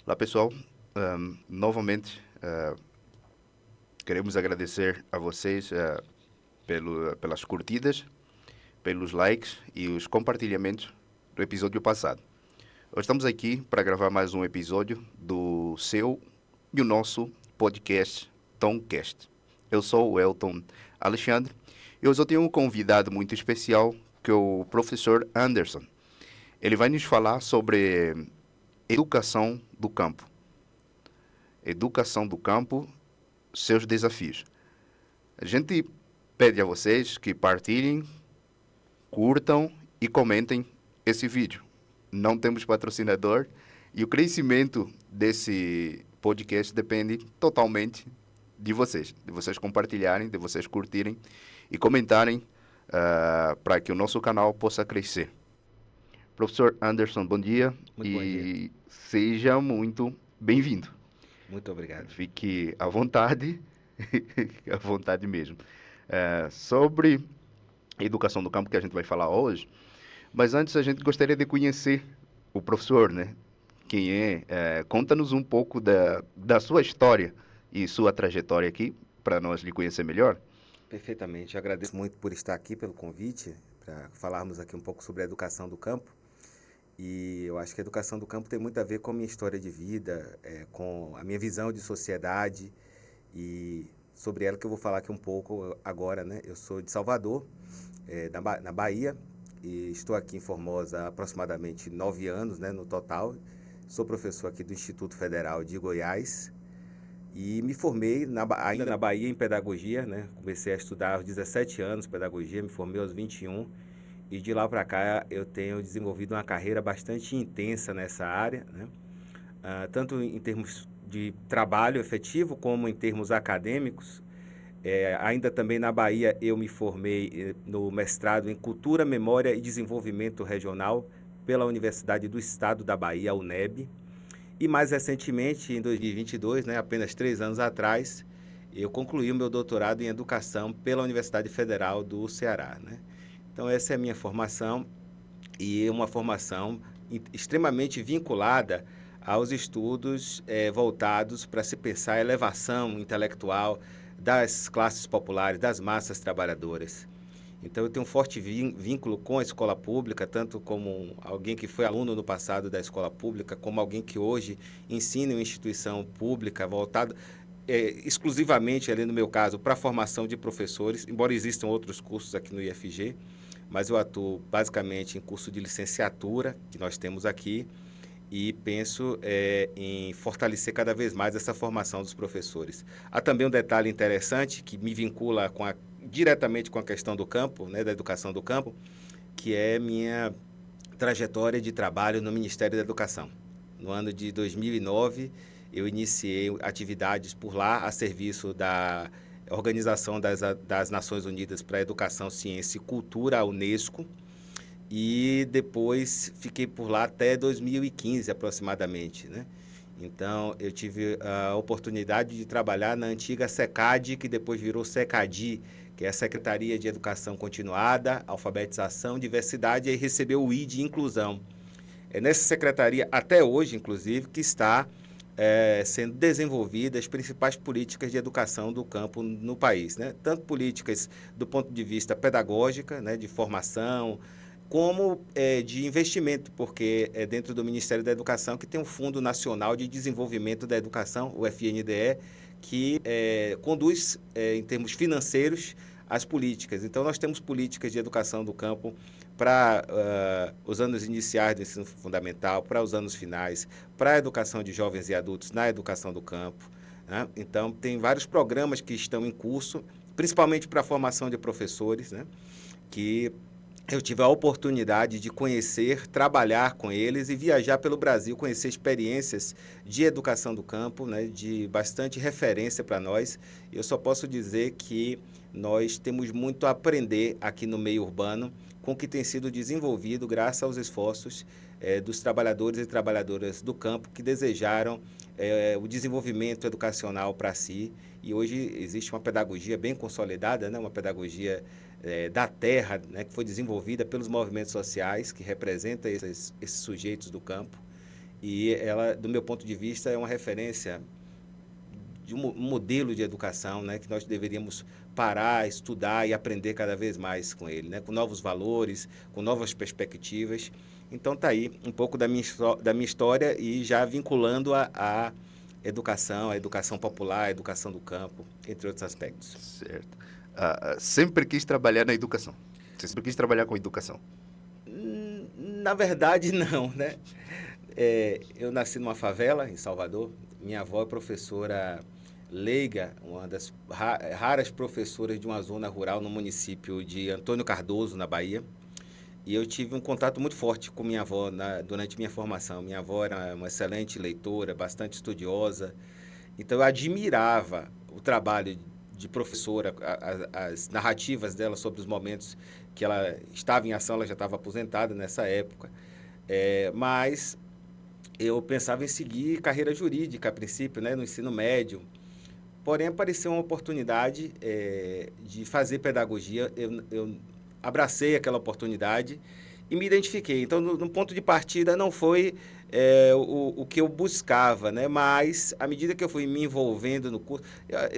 Olá pessoal, novamente queremos agradecer a vocês pelas curtidas, pelos likes e os compartilhamentos do episódio passado. Hoje estamos aqui para gravar mais um episódio do seu e o nosso podcast Tomcast. Eu sou o Elton Alexandre e hoje eu tenho um convidado muito especial que é o professor Anderson. Ele vai nos falar sobre educação do campo. Educação do campo, seus desafios. A gente pede a vocês que partilhem, curtam e comentem esse vídeo. Não temos patrocinador e o crescimento desse podcast depende totalmente de vocês compartilharem, de vocês curtirem e comentarem para que o nosso canal possa crescer. Professor Anderson, bom dia Muito bom dia. e seja muito bem-vindo. Muito obrigado. Fique à vontade, à vontade mesmo. Sobre a educação do campo que a gente vai falar hoje, mas antes a gente gostaria de conhecer o professor, né? Quem é? Conta-nos um pouco da sua história e sua trajetória aqui, para nós lhe conhecer melhor. Perfeitamente. Eu agradeço muito por estar aqui, pelo convite, para falarmos aqui um pouco sobre a educação do campo. E eu acho que a educação do campo tem muito a ver com a minha história de vida, com a minha visão de sociedade e sobre ela que eu vou falar aqui um pouco agora, né? Eu sou de Salvador, na Bahia, e estou aqui em Formosa há aproximadamente 9 anos, né, no total. Sou professor aqui do Instituto Federal de Goiás. E me formei ainda na Bahia em pedagogia, né? Comecei a estudar aos 17 anos pedagogia, me formei aos 21. E de lá para cá eu tenho desenvolvido uma carreira bastante intensa nessa área, né? Tanto em termos de trabalho efetivo como em termos acadêmicos. Ainda também na Bahia eu me formei no mestrado em Cultura, Memória e Desenvolvimento Regional pela Universidade do Estado da Bahia, a UNEB. E mais recentemente, em 2022, né, apenas 3 anos atrás, eu concluí o meu doutorado em Educação pela Universidade Federal do Ceará, né? Então essa é a minha formação e uma formação extremamente vinculada aos estudos voltados para se pensar a elevação intelectual das classes populares, das massas trabalhadoras. Então eu tenho um forte vínculo com a escola pública, tanto como alguém que foi aluno no passado da escola pública, como alguém que hoje ensina em uma instituição pública voltada exclusivamente, ali no meu caso, para a formação de professores, embora existam outros cursos aqui no IFG, mas eu atuo basicamente em curso de licenciatura, que nós temos aqui, e penso em fortalecer cada vez mais essa formação dos professores. Há também um detalhe interessante que me vincula diretamente com a questão do campo, né, da educação do campo, que é minha trajetória de trabalho no Ministério da Educação. No ano de 2009, eu iniciei atividades por lá a serviço da Organização das Nações Unidas para a Educação, Ciência e Cultura, a Unesco, e depois fiquei por lá até 2015 aproximadamente, né? Então eu tive a oportunidade de trabalhar na antiga SECAD, que depois virou SECADI, que é a Secretaria de Educação Continuada, Alfabetização, Diversidade, e recebeu o I de Inclusão. É nessa secretaria, até hoje, inclusive, que está sendo desenvolvidas as principais políticas de educação do campo no país, né? Tanto políticas do ponto de vista pedagógica, né, de formação, como de investimento, porque é dentro do Ministério da Educação que tem o Fundo Nacional de Desenvolvimento da Educação, o FNDE, que conduz, em termos financeiros, as políticas. Então, nós temos políticas de educação do campo para os anos iniciais do ensino fundamental, para os anos finais, para a educação de jovens e adultos na educação do campo, né? Então, tem vários programas que estão em curso, principalmente para a formação de professores, né, que eu tive a oportunidade de conhecer, trabalhar com eles e viajar pelo Brasil, conhecer experiências de educação do campo, né, de bastante referência para nós. Eu só posso dizer que nós temos muito a aprender aqui no meio urbano com o que tem sido desenvolvido graças aos esforços dos trabalhadores e trabalhadoras do campo que desejaram o desenvolvimento educacional para si. E hoje existe uma pedagogia bem consolidada, né, uma pedagogia da terra, né, que foi desenvolvida pelos movimentos sociais que representam esses sujeitos do campo. E ela, do meu ponto de vista, é uma referência de um modelo de educação, né, que nós deveríamos parar, estudar e aprender cada vez mais com ele, né, com novos valores, com novas perspectivas. Então tá aí um pouco da minha história e já vinculando a educação, a educação popular, a educação do campo, entre outros aspectos. Certo. Sempre quis trabalhar na educação. Você sempre quis trabalhar com educação. Na verdade, não, né? Eu nasci numa favela, em Salvador. Minha avó é professora leiga, uma das raras professoras de uma zona rural no município de Antônio Cardoso, na Bahia. E eu tive um contato muito forte com minha avó durante minha formação. Minha avó era uma excelente leitora, bastante estudiosa. Então eu admirava o trabalho de professora, as narrativas dela sobre os momentos que ela estava em ação, ela já estava aposentada nessa época. Mas eu pensava em seguir carreira jurídica a princípio, né, no ensino médio. Porém, apareceu uma oportunidade de fazer pedagogia. Eu abracei aquela oportunidade e me identifiquei. Então, no ponto de partida, não foi o que eu buscava, né? Mas, à medida que eu fui me envolvendo no curso,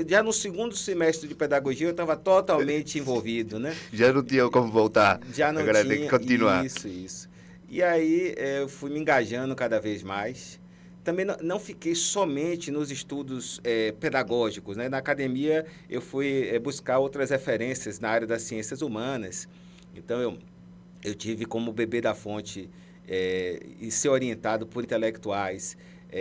já no segundo semestre de pedagogia, eu estava totalmente envolvido, né? Já não tinha como voltar. Já não Agora tinha. tem que continuar. Isso. E aí, eu fui me engajando cada vez mais. Também não fiquei somente nos estudos pedagógicos, né? Na academia, eu fui buscar outras referências na área das ciências humanas. Então, eu tive como bebê da fonte e ser orientado por intelectuais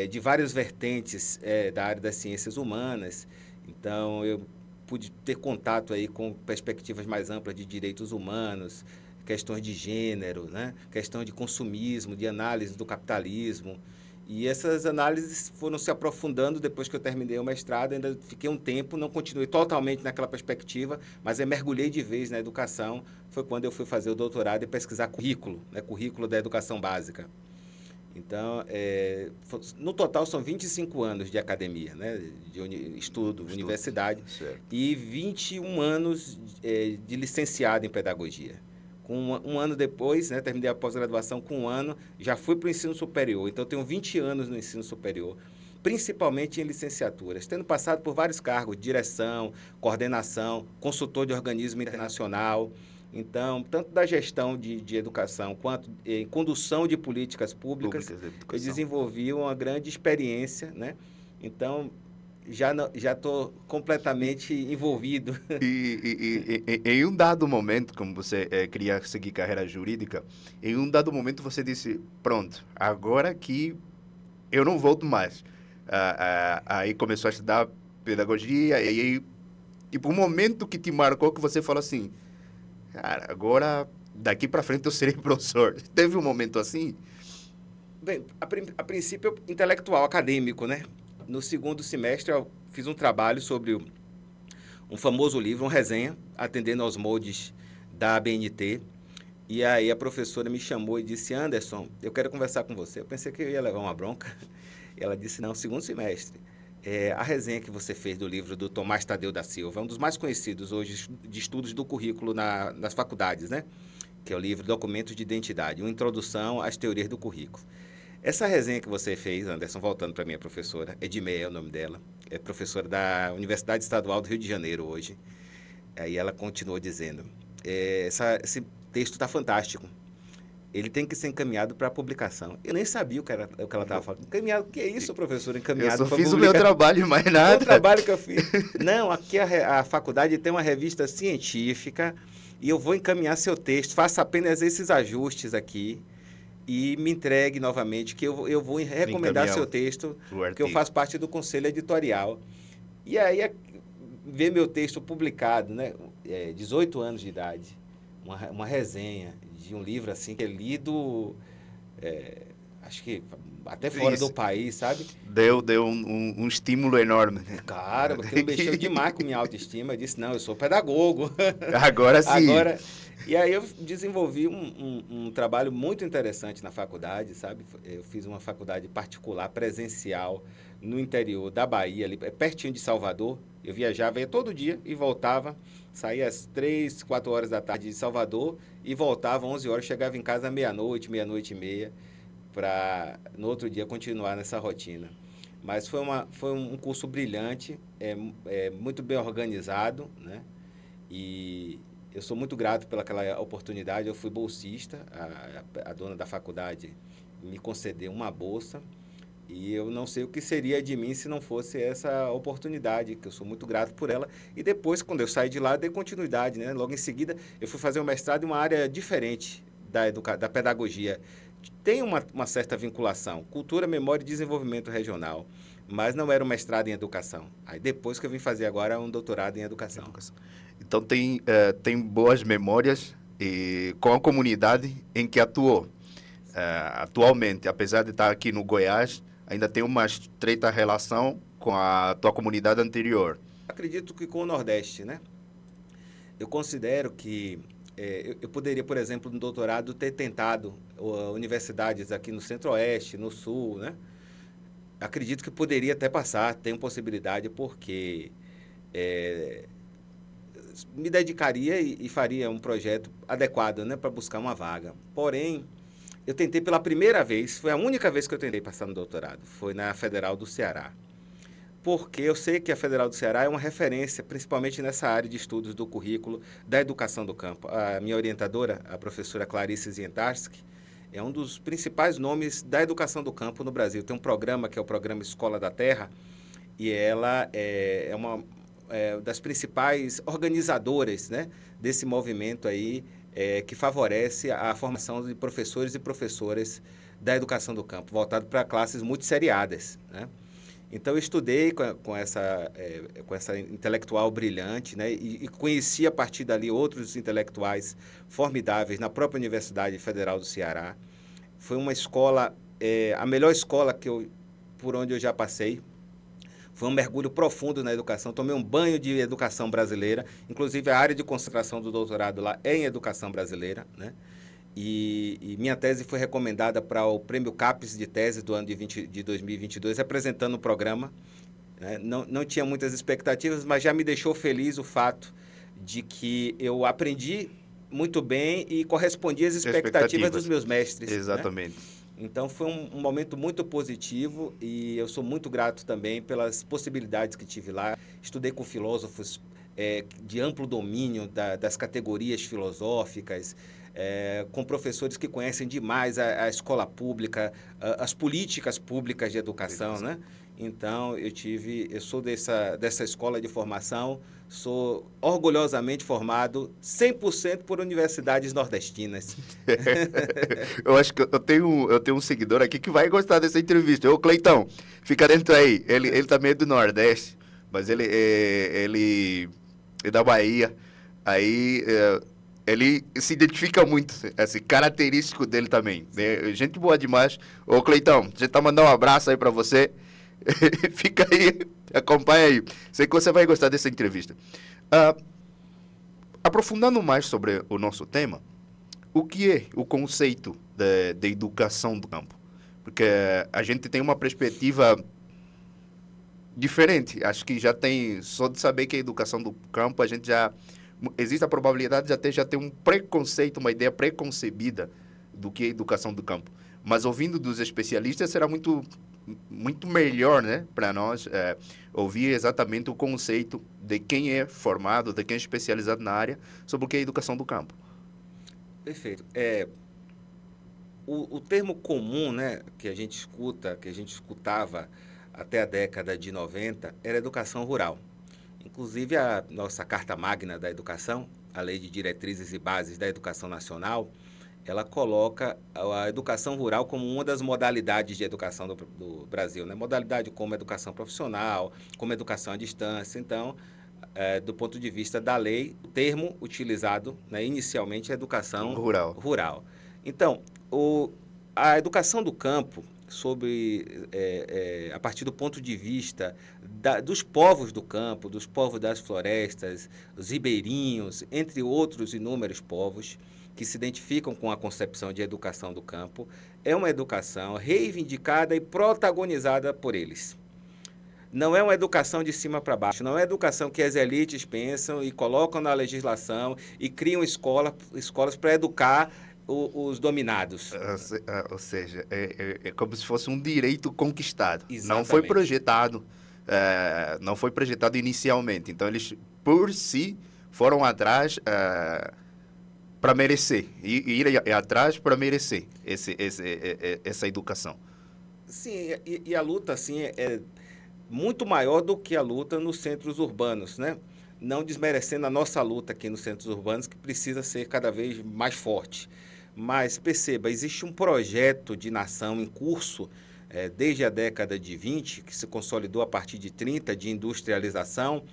de várias vertentes da área das ciências humanas. Então, eu pude ter contato aí com perspectivas mais amplas de direitos humanos, questões de gênero, né? Questão de consumismo, de análise do capitalismo. E essas análises foram se aprofundando depois que eu terminei o mestrado. Ainda fiquei um tempo, não continuei totalmente naquela perspectiva, mas eu mergulhei de vez na educação. Foi quando eu fui fazer o doutorado e pesquisar currículo, né, currículo da educação básica. Então, no total são 25 anos de academia, né, de estudo, universidade, certo. E 21 anos de licenciado em pedagogia. Com um ano depois, né, terminei a pós-graduação com um ano, já fui para o ensino superior. Então, eu tenho 20 anos no ensino superior, principalmente em licenciaturas, tendo passado por vários cargos, direção, coordenação, consultor de organismo internacional. Então, tanto da gestão de educação quanto em condução de políticas públicas, eu desenvolvi uma grande experiência, né? Então, já estou completamente envolvido. E em um dado momento, como você queria seguir carreira jurídica, em um dado momento você disse, pronto, agora que eu não volto mais. Aí começou a estudar pedagogia, e aí, tipo, um momento que te marcou que você falou assim, cara, agora, daqui para frente eu serei professor. Teve um momento assim? Bem, a princípio, intelectual, acadêmico, né? No segundo semestre, eu fiz um trabalho sobre um famoso livro, uma resenha, atendendo aos moldes da ABNT. E aí a professora me chamou e disse, Anderson, eu quero conversar com você. Eu pensei que eu ia levar uma bronca. E ela disse, não, segundo semestre. A resenha que você fez do livro do Tomás Tadeu da Silva, um dos mais conhecidos hoje de estudos do currículo nas faculdades, né? Que é o livro Documentos de Identidade, uma introdução às teorias do currículo. Essa resenha que você fez, Anderson, voltando para a minha professora, Edmeia é o nome dela, é professora da Universidade Estadual do Rio de Janeiro hoje. Aí ela continuou dizendo, esse texto está fantástico, ele tem que ser encaminhado para publicação. Eu nem sabia o que ela estava falando. Encaminhado, o que é isso, professor? Encaminhado para publicação? Eu só fiz o meu trabalho, mais nada. O trabalho que eu fiz. Não, aqui a faculdade tem uma revista científica e eu vou encaminhar seu texto, faça apenas esses ajustes aqui e me entregue novamente, que eu vou recomendar seu texto, que eu faço parte do conselho editorial. E aí, ver meu texto publicado, né, 18 anos de idade, uma resenha de um livro assim que é lido, acho que até fora do país, sabe? Deu um estímulo enorme. Cara, aquilo mexeu demais com minha autoestima. Eu disse, não, eu sou pedagogo. Agora sim. E aí eu desenvolvi um trabalho muito interessante na faculdade, sabe? Eu fiz uma faculdade particular, presencial, no interior da Bahia, ali pertinho de Salvador. Eu viajava, ia todo dia e voltava, saía às 3, 4 horas da tarde de Salvador e voltava às 11 horas, chegava em casa à meia-noite, meia-noite e meia. para no outro dia continuar nessa rotina. Mas foi um curso brilhante, muito bem organizado, né? E eu sou muito grato pelaquela oportunidade. Eu fui bolsista, a dona da faculdade me concedeu uma bolsa e eu não sei o que seria de mim se não fosse essa oportunidade, que eu sou muito grato por ela. E depois, quando eu saí de lá, dei continuidade, né? Logo em seguida, eu fui fazer um mestrado em uma área diferente da pedagogia. Tem uma certa vinculação, cultura, memória e desenvolvimento regional, mas não era um mestrado em educação. Aí depois que eu vim fazer agora um doutorado em educação. Então tem boas memórias com a comunidade em que atuou. Atualmente, apesar de estar aqui no Goiás, ainda tem uma estreita relação com a tua comunidade anterior. Acredito que com o Nordeste, né? Eu considero que eu poderia, por exemplo, no doutorado, ter tentado universidades aqui no Centro-Oeste, no Sul, né? Acredito que poderia até passar, tem possibilidade, porque me dedicaria e faria um projeto adequado, né, para buscar uma vaga. Porém, eu tentei pela primeira vez, foi a única vez que eu tentei passar no doutorado, foi na Federal do Ceará. Porque eu sei que a Federal do Ceará é uma referência, principalmente nessa área de estudos do currículo da educação do campo. A minha orientadora, a professora Clarice Zientarski, é um dos principais nomes da educação do campo no Brasil. Tem um programa que é o Programa Escola da Terra, e ela é uma das principais organizadoras, né, desse movimento aí, que favorece a formação de professores e professoras da educação do campo, voltado para classes muito seriadas, né? Então, eu estudei com essa intelectual brilhante, né? E conheci a partir dali outros intelectuais formidáveis na própria Universidade Federal do Ceará. Foi uma escola, a melhor escola por onde eu já passei. Foi um mergulho profundo na educação, tomei um banho de educação brasileira, inclusive a área de concentração do doutorado lá é em educação brasileira, né? E minha tese foi recomendada para o Prêmio CAPES de Tese do ano de 2022, apresentando o programa, né? Não tinha muitas expectativas, mas já me deixou feliz o fato de que eu aprendi muito bem e correspondi às expectativas dos meus mestres. Exatamente. Né? Então, foi um momento muito positivo e eu sou muito grato também pelas possibilidades que tive lá. Estudei com filósofos de amplo domínio das categorias filosóficas, com professores que conhecem demais a escola pública, as políticas públicas de educação, né? Então, eu sou dessa escola de formação, sou orgulhosamente formado 100% por universidades nordestinas. Eu acho que eu tenho um seguidor aqui que vai gostar dessa entrevista. Ô, Cleitão, fica dentro aí. Ele também é do Nordeste, mas ele é da Bahia. Aí ele se identifica muito, assim, característico dele também. Né? Gente boa demais. Ô, Cleitão, a gente tá mandando um abraço aí para você. Fica aí, acompanha aí. Sei que você vai gostar dessa entrevista. Aprofundando mais sobre o nosso tema, o que é o conceito de educação do campo? Porque a gente tem uma perspectiva diferente. Acho que já tem, só de saber que é educação do campo, a gente já... Existe a probabilidade de já ter um preconceito, uma ideia preconcebida do que é educação do campo. Mas ouvindo dos especialistas será muito melhor, né, para nós ouvir exatamente o conceito de quem é formado, de quem é especializado na área, sobre o que é educação do campo. Perfeito. O termo comum, né, que a gente escutava até a década de 90, era educação rural. Inclusive, a nossa Carta Magna da Educação, a Lei de Diretrizes e Bases da Educação Nacional, ela coloca a educação rural como uma das modalidades de educação do Brasil, né? Modalidade como educação profissional, como educação à distância. Então, do ponto de vista da lei, o termo utilizado, né, inicialmente é educação rural. Então, a educação do campo, a partir do ponto de vista dos povos do campo, dos povos das florestas, os ribeirinhos, entre outros inúmeros povos, que se identificam com a concepção de educação do campo, é uma educação reivindicada e protagonizada por eles. Não é uma educação de cima para baixo, não é uma educação que as elites pensam e colocam na legislação e criam escolas para educar os dominados. Ou seja, é como se fosse um direito conquistado. Exatamente. Não foi projetado inicialmente. Então, eles, por si, foram atrás para merecer. Ir atrás para merecer essa educação. Sim, e a luta, assim, é muito maior do que a luta nos centros urbanos, né? Não desmerecendo a nossa luta aqui nos centros urbanos, que precisa ser cada vez mais forte. Mas perceba, existe um projeto de nação em curso desde a década de 20, que se consolidou a partir de 30, de industrialização,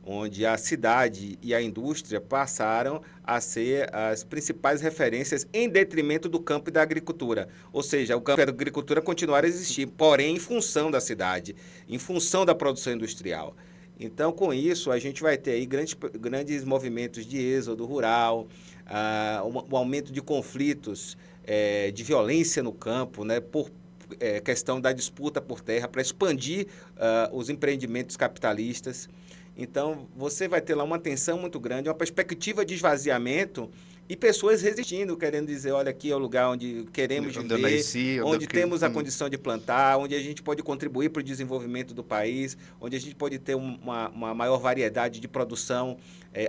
onde a cidade e a indústria passaram a ser as principais referências em detrimento do campo e da agricultura. Ou seja, o campo e a agricultura continuaram a existir, porém em função da cidade, em função da produção industrial. Então, com isso, a gente vai ter aí grandes movimentos de êxodo rural, um aumento de conflitos, de violência no campo, né, por questão da disputa por terra, para expandir os empreendimentos capitalistas. Então, você vai ter lá uma tensão muito grande, uma perspectiva de esvaziamento e pessoas resistindo, querendo dizer, olha, aqui é o lugar onde queremos viver, onde temos a condição de plantar, onde a gente pode contribuir para o desenvolvimento do país, onde a gente pode ter uma maior variedade de produção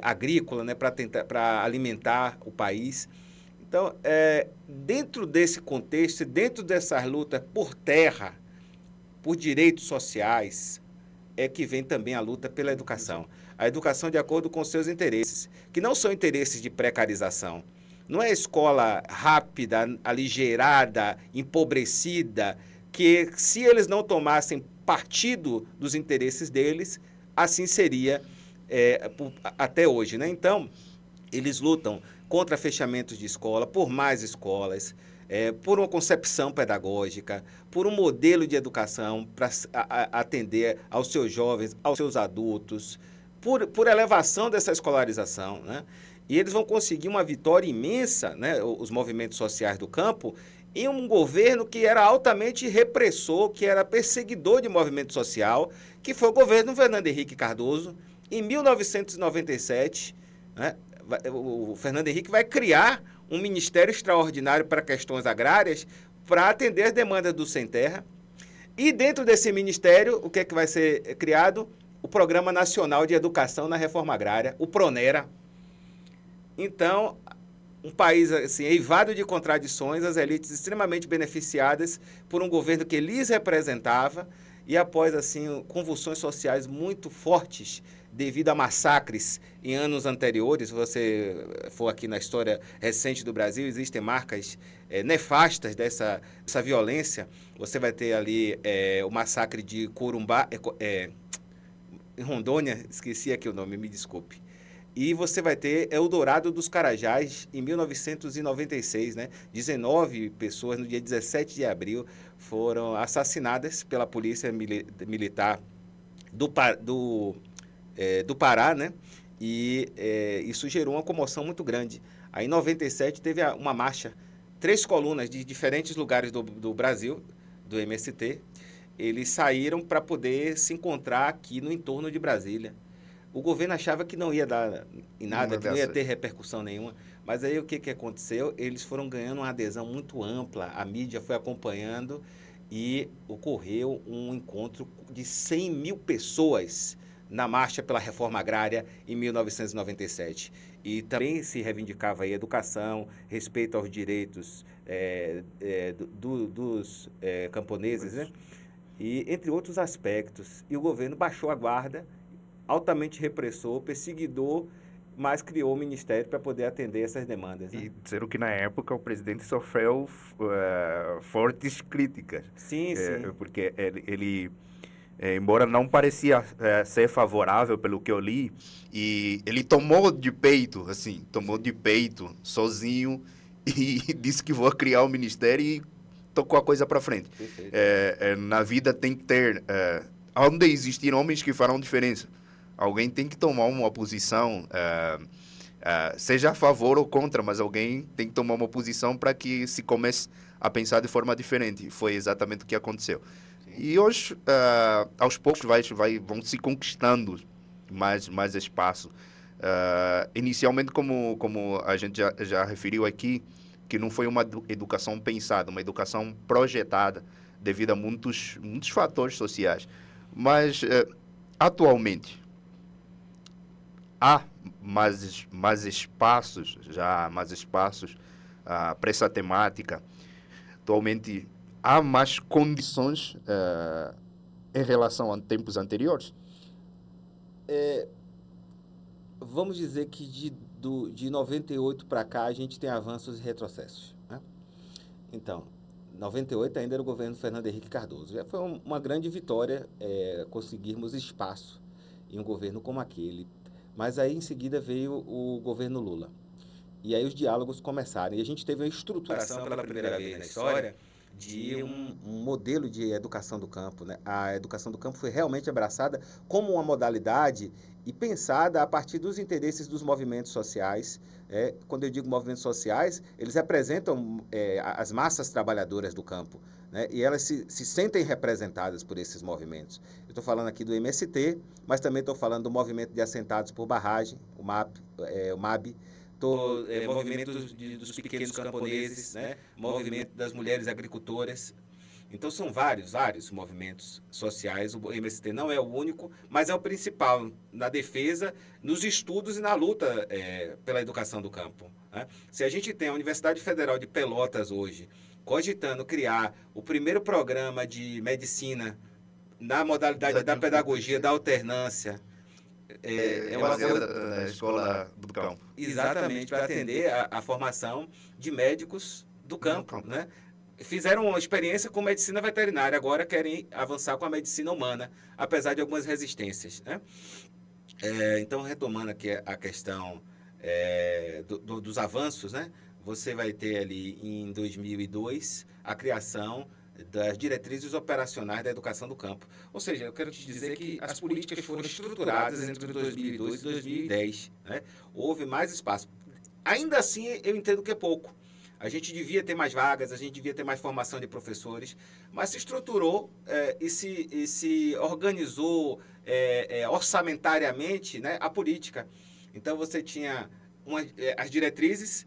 agrícola, né, para alimentar o país. Então, dentro desse contexto, dentro dessas lutas por terra, por direitos sociais, é que vem também a luta pela educação. A educação de acordo com seus interesses, que não são interesses de precarização. Não é escola rápida, aligerada, empobrecida, que se eles não tomassem partido dos interesses deles, assim seria até hoje, né? Então, eles lutam contra fechamentos de escola, por mais escolas, por uma concepção pedagógica, por um modelo de educação para atender aos seus jovens, aos seus adultos, por elevação dessa escolarização, né? E eles vão conseguir uma vitória imensa, né, os movimentos sociais do campo, em um governo que era altamente repressor, que era perseguidor de movimento social, que foi o governo Fernando Henrique Cardoso, em 1997, né? O Fernando Henrique vai criar um Ministério Extraordinário para Questões Agrárias para atender as demandas do sem terra. E dentro desse ministério, o que é que vai ser criado? O Programa Nacional de Educação na Reforma Agrária, o PRONERA. Então, um país assim, eivado de contradições, as elites extremamente beneficiadas por um governo que lhes representava e após assim convulsões sociais muito fortes devido a massacres em anos anteriores. Se você for aqui na história recente do Brasil, existem marcas nefastas dessa violência. Você vai ter ali o massacre de Corumbá, em Rondônia, esqueci aqui o nome, me desculpe. E você vai ter Eldorado dos Carajás, em 1996, né? 19 pessoas, no dia 17 de abril, foram assassinadas pela polícia militar do Pará, né? E isso gerou uma comoção muito grande. Aí, em 97, teve uma marcha, 3 colunas de diferentes lugares do Brasil, do MST, eles saíram para poder se encontrar aqui no entorno de Brasília. O governo achava que não ia dar em nada, que não ia ter repercussão nenhuma. Mas aí o que aconteceu? Eles foram ganhando uma adesão muito ampla, a mídia foi acompanhando e ocorreu um encontro de 100 mil pessoas na Marcha pela Reforma Agrária em 1997. E também se reivindicava aí educação, respeito aos direitos dos camponeses, né? E entre outros aspectos. E o governo baixou a guarda, altamente repressor, perseguidor, mas criou o ministério para poder atender essas demandas. Né? E disseram que na época o presidente sofreu fortes críticas. Sim, sim. Porque ele embora não parecia ser favorável pelo que eu li, e ele tomou de peito, sozinho, e disse que vou criar o ministério e tocou a coisa para frente. Na vida tem que ter... onde existir homens que farão diferença, alguém tem que tomar uma posição, seja a favor ou contra, mas alguém tem que tomar uma posição para que se comece a pensar de forma diferente. Foi exatamente o que aconteceu. Sim. E hoje, aos poucos, vão se conquistando mais espaço. Inicialmente, como a gente já referiu aqui, que não foi uma educação pensada, uma educação projetada devido a muitos fatores sociais. Mas, atualmente, há mais espaços para essa temática. Atualmente, há mais condições em relação a tempos anteriores? Vamos dizer que de 98 para cá a gente tem avanços e retrocessos, né? Então, 98 ainda era o governo Fernando Henrique Cardoso. Já foi uma grande vitória conseguirmos espaço em um governo como aquele. Mas aí em seguida veio o governo Lula. E aí os diálogos começaram. E a gente teve uma estruturação pela primeira vez na história de um modelo de educação do campo, né? A educação do campo foi realmente abraçada como uma modalidade e pensada a partir dos interesses dos movimentos sociais. Quando eu digo movimentos sociais, eles representam as massas trabalhadoras do campo, né? E elas se sentem representadas por esses movimentos. Eu estou falando aqui do MST, mas também estou falando do movimento de assentados por barragem, o MAB, movimento dos pequenos camponeses, né? Movimento das mulheres agricultoras. Então são vários movimentos sociais. O MST não é o único, mas é o principal na defesa, nos estudos e na luta pela educação do campo, né? Se a gente tem a Universidade Federal de Pelotas hoje cogitando criar o primeiro programa de medicina na modalidade da pedagogia da alternância, baseada na escola do campo. Exatamente, para atender a formação de médicos do campo, né? Fizeram uma experiência com medicina veterinária, agora querem avançar com a medicina humana, apesar de algumas resistências, né? Então, retomando aqui a questão dos avanços, né? Você vai ter ali em 2002 a criação das diretrizes operacionais da educação do campo. Ou seja, eu quero te dizer que as políticas foram estruturadas entre 2002 e 2010, né? Houve mais espaço. Ainda assim, eu entendo que é pouco. A gente devia ter mais vagas, a gente devia ter mais formação de professores, mas se estruturou e se organizou orçamentariamente, né, a política. Então, você tinha as diretrizes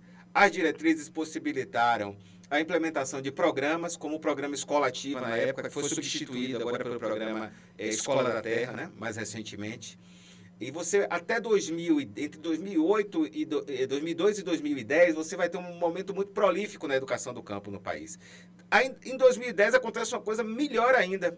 possibilitaram a implementação de programas, como o programa Escola Ativa na época, que foi substituído agora pelo programa Escola da Terra, né, mais recentemente. E você, até entre 2008 e 2002 e 2010, você vai ter um momento muito prolífico na educação do campo no país. Aí, em 2010 acontece uma coisa melhor ainda.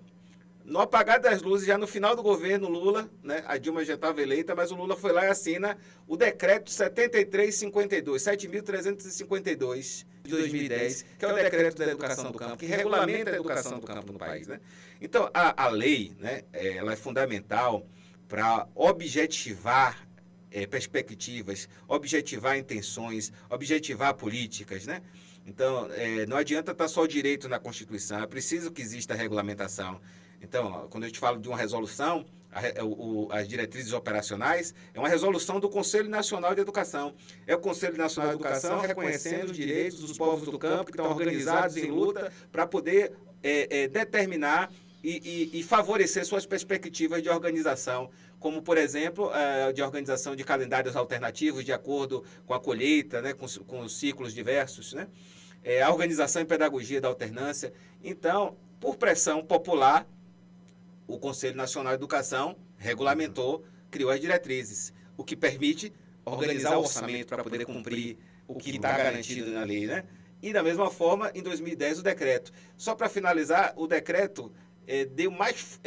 No apagar das luzes, já no final do governo Lula, né, a Dilma já estava eleita, mas o Lula foi lá e assina o decreto 7.352 de 2010, que é o decreto da educação do campo, que regulamenta a educação do campo no país, né? Então, a lei, né, ela é fundamental para objetivar perspectivas, objetivar intenções, objetivar políticas, né? Então, não adianta estar só o direito na Constituição, é preciso que exista regulamentação. Então, quando a gente fala de uma resolução, as diretrizes operacionais, é uma resolução do Conselho Nacional de Educação. É o Conselho Nacional de Educação reconhecendo os direitos dos povos do campo que estão organizados em luta para poder determinar e favorecer suas perspectivas de organização, como, por exemplo, de organização de calendários alternativos de acordo com a colheita, né, com os ciclos diversos, né? A organização em pedagogia da alternância. Então, por pressão popular, o Conselho Nacional de Educação regulamentou, criou as diretrizes, o que permite organizar o orçamento para poder cumprir o que está garantido na lei, né? E, da mesma forma, em 2010, o decreto. Só para finalizar, o decreto deu mais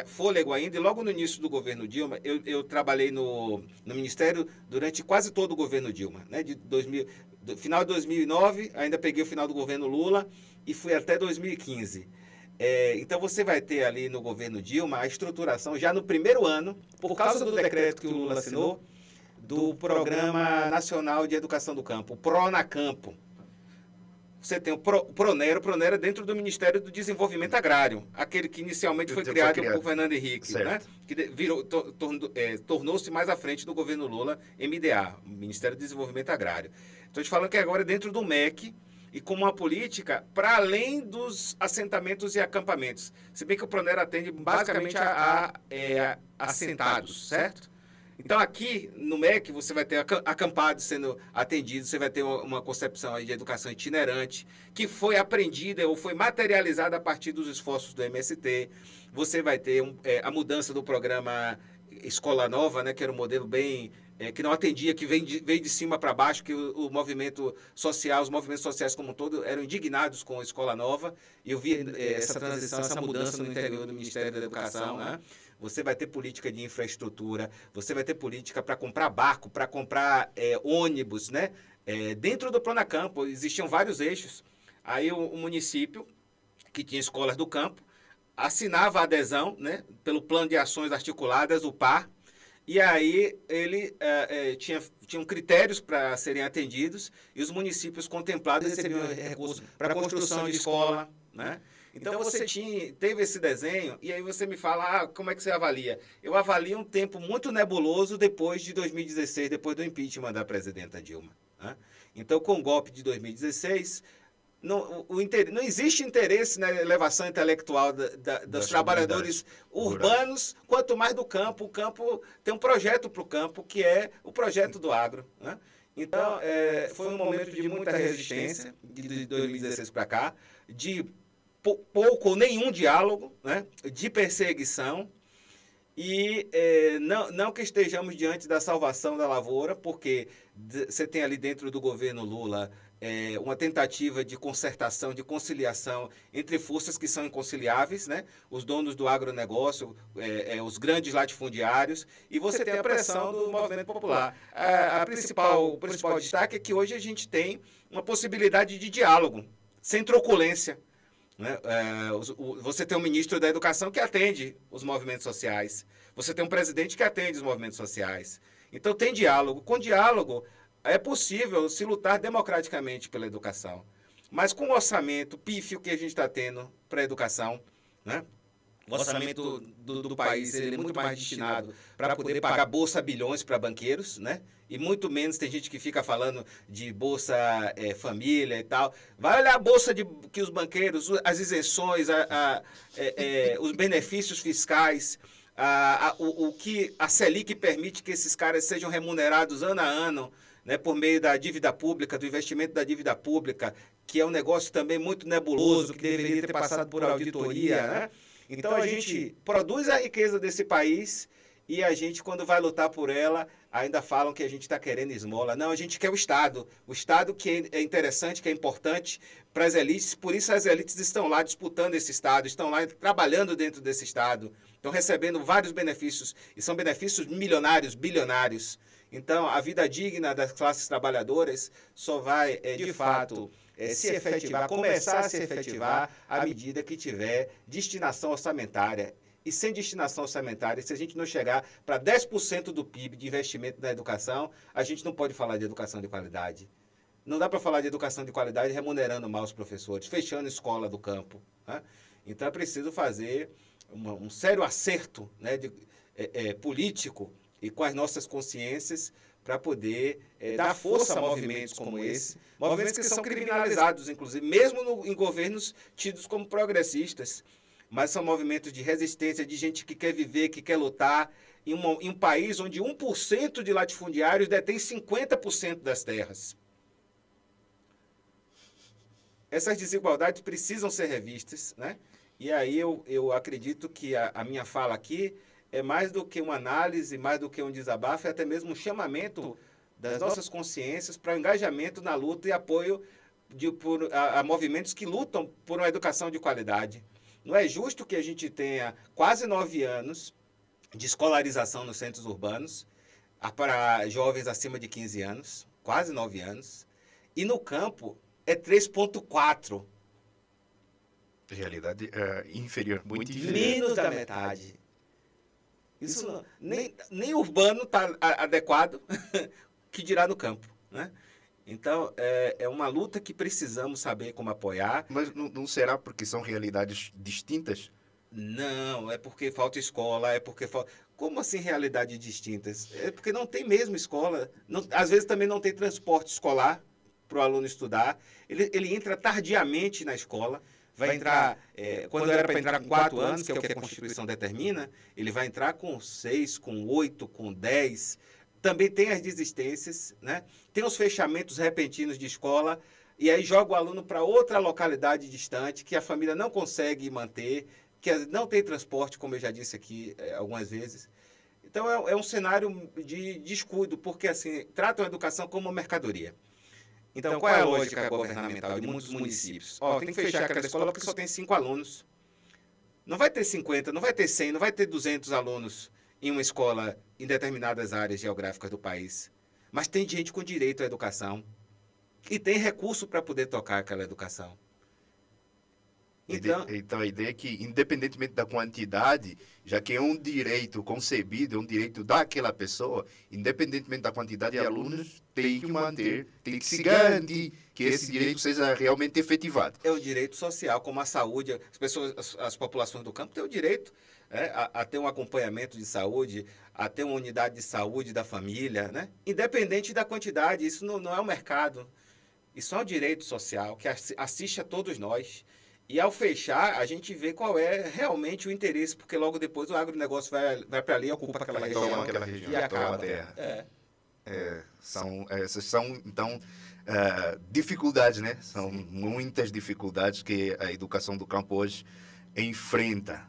fôlego ainda, e logo no início do governo Dilma, eu trabalhei no Ministério durante quase todo o governo Dilma, né? Do final de 2009, ainda peguei o final do governo Lula e fui até 2015. Então você vai ter ali no governo Dilma a estruturação já no primeiro ano, por causa do decreto que o Lula assinou, do Programa Nacional de Educação do Campo, o PRONACAMPO. Você tem o PRONERA, dentro do Ministério do Desenvolvimento Agrário, aquele que inicialmente foi criado por Fernando Henrique, né? Que tornou-se mais à frente do governo Lula, MDA, Ministério do Desenvolvimento Agrário. Estou te falando que agora é dentro do MEC, e com uma política para além dos assentamentos e acampamentos. Se bem que o PRONERA atende basicamente a assentados, certo? Então, aqui no MEC, você vai ter acampados sendo atendidos, você vai ter uma concepção aí de educação itinerante, que foi aprendida ou foi materializada a partir dos esforços do MST. Você vai ter a mudança do programa Escola Nova, né, que era um modelo bem... que não atendia, que veio de cima para baixo, que o movimento social, os movimentos sociais como um todo eram indignados com a Escola Nova. E eu vi essa transição, essa mudança no interior do Ministério da Educação, né? Você vai ter política de infraestrutura, você vai ter política para comprar barco, para comprar ônibus, né? Dentro do Pronacampo existiam vários eixos. Aí o município, que tinha escolas do campo, assinava a adesão, né, pelo Plano de Ações Articuladas, o PAR, e aí ele tinham critérios para serem atendidos e os municípios contemplados recebiam recursos para construção de escola, né? Então você teve esse desenho e aí você me fala, como é que você avalia? Eu avalio um tempo muito nebuloso depois de 2016, depois do impeachment da presidenta Dilma, né? Então, com o golpe de 2016... Não existe interesse na elevação intelectual dos trabalhadores urbanos, quanto mais do campo. O campo tem um projeto para o campo, que é o projeto do agro, né? Então, foi um momento de muita resistência, de 2016 para cá, de pouco ou nenhum diálogo, né? De perseguição. E não que estejamos diante da salvação da lavoura, porque você tem ali dentro do governo Lula uma tentativa de concertação, de conciliação entre forças que são inconciliáveis, né? Os donos do agronegócio, os grandes latifundiários, e você tem a pressão do movimento popular. O principal destaque é que hoje a gente tem uma possibilidade de diálogo, sem truculência, né? Você tem um ministro da Educação que atende os movimentos sociais. Você tem um presidente que atende os movimentos sociais. Então tem diálogo. Com diálogo é possível se lutar democraticamente pela educação. Mas com o orçamento pífio que a gente está tendo para a educação, né? O orçamento do país ele é muito mais destinado para poder pagar bolsa bilhões para banqueiros, né? E muito menos, tem gente que fica falando de bolsa família e tal. Vai olhar a bolsa que os banqueiros, as isenções, os benefícios fiscais, a Selic permite que esses caras sejam remunerados ano a ano, né, por meio da dívida pública, do investimento da dívida pública, que é um negócio também muito nebuloso, que deveria ter passado por auditoria, né? Então a gente produz a riqueza desse país e a gente, quando vai lutar por ela, ainda falam que a gente está querendo esmola. Não, a gente quer o Estado que é interessante, que é importante para as elites, por isso as elites estão lá disputando esse Estado, estão lá trabalhando dentro desse Estado, estão recebendo vários benefícios, e são benefícios milionários, bilionários. Então, a vida digna das classes trabalhadoras só vai, de fato, se efetivar, começar a se efetivar à medida que tiver destinação orçamentária. E sem destinação orçamentária, se a gente não chegar para 10% do PIB de investimento na educação, a gente não pode falar de educação de qualidade. Não dá para falar de educação de qualidade remunerando mal os professores, fechando a escola do campo, né? Então, é preciso fazer um sério acerto, né, político e com as nossas consciências para poder dar força a movimentos como esse, movimentos que são criminalizados, inclusive, mesmo em governos tidos como progressistas, mas são movimentos de resistência, de gente que quer viver, que quer lutar, em um país onde 1% de latifundiários detém 50% das terras. Essas desigualdades precisam ser revistas, né? E aí eu acredito que a minha fala aqui é mais do que uma análise, mais do que um desabafo, é até mesmo um chamamento das nossas consciências para o engajamento na luta e apoio a movimentos que lutam por uma educação de qualidade. Não é justo que a gente tenha quase 9 anos de escolarização nos centros urbanos para jovens acima de 15 anos, quase 9 anos, e no campo é 3,4. Realidade inferior, muito inferior. Menos da metade. Isso não, nem urbano está adequado, que dirá no campo, né? Então, é uma luta que precisamos saber como apoiar. Mas não será porque são realidades distintas? Não, é porque falta escola, é porque falta... Como assim realidades distintas? É porque não tem mesmo escola. Não, às vezes também não tem transporte escolar para o aluno estudar. Ele entra tardiamente na escola, vai entrar, quando era para entrar com 4 anos, que é o que a Constituição determina, ele vai entrar com 6, com 8, com 10. Também tem as desistências, né? Tem os fechamentos repentinos de escola, e aí joga o aluno para outra localidade distante, que a família não consegue manter, que não tem transporte, como eu já disse aqui algumas vezes. Então, é um cenário de descuido, porque assim, tratam a educação como uma mercadoria. Então, qual é a lógica governamental de muitos municípios? Tem que fechar aquela escola porque só tem 5 alunos. Não vai ter 50, não vai ter 100, não vai ter 200 alunos em uma escola em determinadas áreas geográficas do país. Mas tem gente com direito à educação e tem recurso para poder tocar aquela educação. Então, a ideia é que, independentemente da quantidade, já que é um direito concebido, é um direito daquela pessoa, independentemente da quantidade de alunos, tem que manter, tem que se garantir que esse direito seja realmente efetivado. É o direito social, como a saúde. As populações do campo têm o direito a ter um acompanhamento de saúde, a ter uma unidade de saúde da família, né? Independente da quantidade. Isso não é um mercado. Isso é um direito social que assiste a todos nós. E ao fechar, a gente vê qual é realmente o interesse, porque logo depois o agronegócio vai para ali e ocupa aquela região. Toma aquela região, e acaba. A terra. Essas são, então, dificuldades, né? São muitas dificuldades que a educação do campo hoje enfrenta.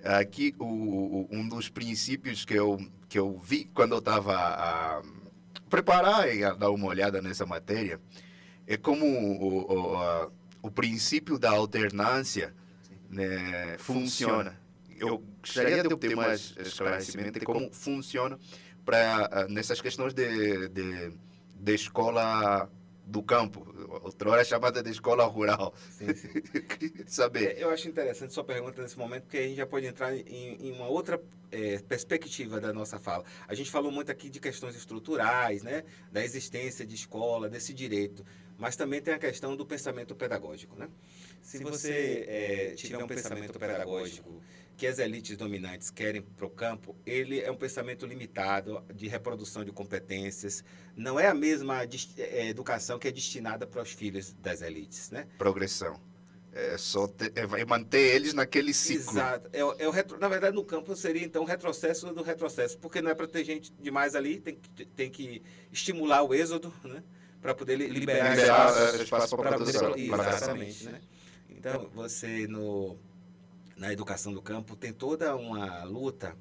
Aqui, um dos princípios que eu vi quando eu estava a preparar e a dar uma olhada nessa matéria é como o princípio da alternância, né, funciona. Eu gostaria de obter mais esclarecimento de como funciona nessas questões de escola do campo, outrora chamada de escola rural. Sim, sim. Saber. Eu acho interessante sua pergunta nesse momento, porque a gente já pode entrar em uma outra perspectiva da nossa fala. A gente falou muito aqui de questões estruturais, né, da existência de escola, desse direito, mas também tem a questão do pensamento pedagógico, né? Se você tiver um pensamento pedagógico que as elites dominantes querem para o campo, ele é um pensamento limitado de reprodução de competências, não é a mesma educação que é destinada para os filhos das elites, né? Progressão. Vai manter eles naquele ciclo. Exato. Na verdade, no campo seria, então, o retrocesso do retrocesso, porque não é para ter gente demais ali, tem que estimular o êxodo, né? Para poder liberar espaço para produção. Exatamente, né? Então, você na educação do campo tem toda uma luta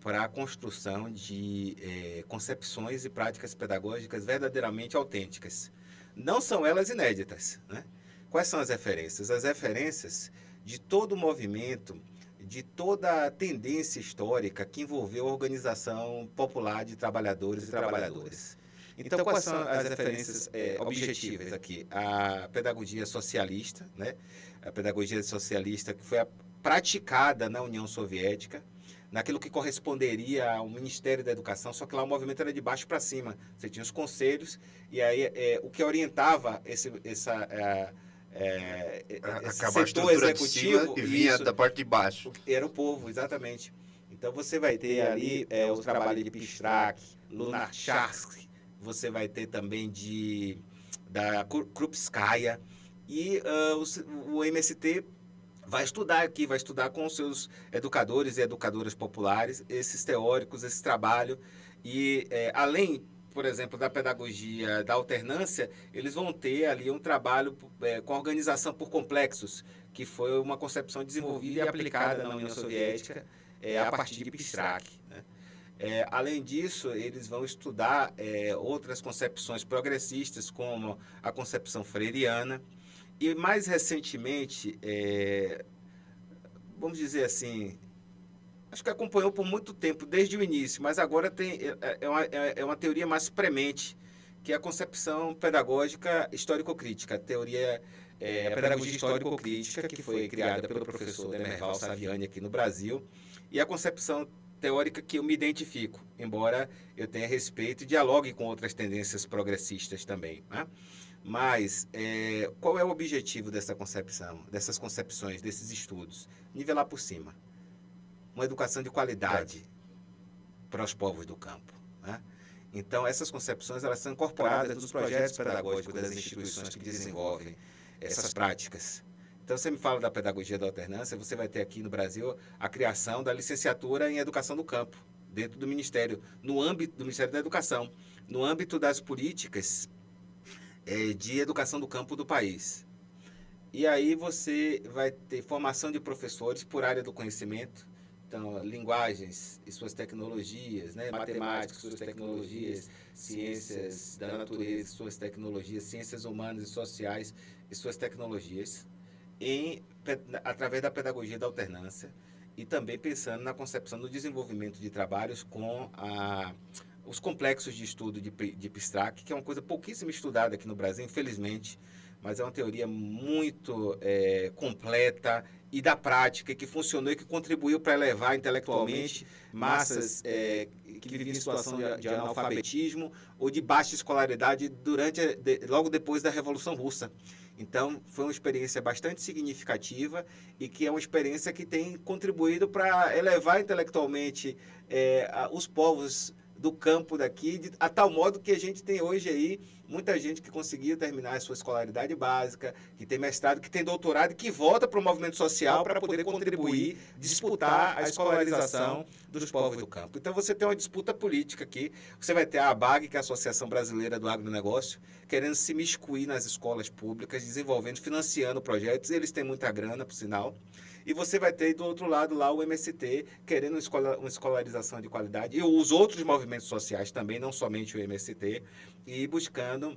para a construção de concepções e práticas pedagógicas verdadeiramente autênticas. Não são elas inéditas, né? Quais são as referências? As referências de todo o movimento, de toda a tendência histórica que envolveu a organização popular de trabalhadores e trabalhadoras. Então, quais são as referências objetivas aqui? A pedagogia socialista, né? A pedagogia socialista que foi praticada na União Soviética, naquilo que corresponderia ao Ministério da Educação, só que lá o movimento era de baixo para cima. Você tinha os conselhos, e aí o que orientava esse setor executivo e vinha da parte de baixo. Era o povo, exatamente. Então, você vai ter ali o trabalho de Pistrak, Lunacharsky, você vai ter também da Krupskaya, e o MST vai estudar com os seus educadores e educadoras populares, esses teóricos, esse trabalho, e além, por exemplo, da pedagogia da alternância, eles vão ter ali um trabalho com a organização por complexos, que foi uma concepção desenvolvida e aplicada na União Soviética a partir de Pistrak, né? Além disso, eles vão estudar outras concepções progressistas, como a concepção freiriana, e mais recentemente, vamos dizer assim, acho que acompanhou por muito tempo, desde o início, mas agora é uma teoria mais premente, que é a concepção pedagógica histórico-crítica, a pedagogia histórico-crítica, que foi criada pelo professor Demerval Saviani aqui no Brasil, e a concepção teórica que eu me identifico, embora eu tenha respeito e dialogue com outras tendências progressistas também, né? Mas qual é o objetivo dessa concepção, dessas concepções, desses estudos? Nivelar por cima. Uma educação de qualidade para os povos do campo, né? Então, essas concepções elas são incorporadas nos projetos pedagógicos das instituições que desenvolvem essas práticas. Então, você me fala da pedagogia da alternância, você vai ter aqui no Brasil a criação da licenciatura em educação do campo, dentro do Ministério, no âmbito do Ministério da Educação, no âmbito das políticas de educação do campo do país. E aí você vai ter formação de professores por área do conhecimento, então, linguagens e suas tecnologias, né? Matemática, suas tecnologias, ciências da natureza, suas tecnologias, ciências humanas e sociais e suas tecnologias, através da pedagogia da alternância, e também pensando na concepção do desenvolvimento de trabalhos com os complexos de estudo de PSTRAC, que é uma coisa pouquíssimo estudada aqui no Brasil, infelizmente, mas é uma teoria muito completa e da prática, que funcionou e que contribuiu para elevar intelectualmente massas que viviam em situação de analfabetismo ou de baixa escolaridade logo depois da Revolução Russa. Então, foi uma experiência bastante significativa e que é uma experiência que tem contribuído para elevar intelectualmente os povos do campo daqui, a tal modo que a gente tem hoje aí muita gente que conseguiu terminar a sua escolaridade básica, que tem mestrado, que tem doutorado e que volta para o movimento social para poder contribuir, disputar a escolarização dos povos do campo. Então você tem uma disputa política aqui, você vai ter a ABAG, que é a Associação Brasileira do Agronegócio, querendo se miscuir nas escolas públicas, desenvolvendo, financiando projetos, eles têm muita grana, por sinal. E você vai ter, do outro lado, lá o MST, querendo uma escolarização de qualidade, e os outros movimentos sociais também, não somente o MST, e buscando,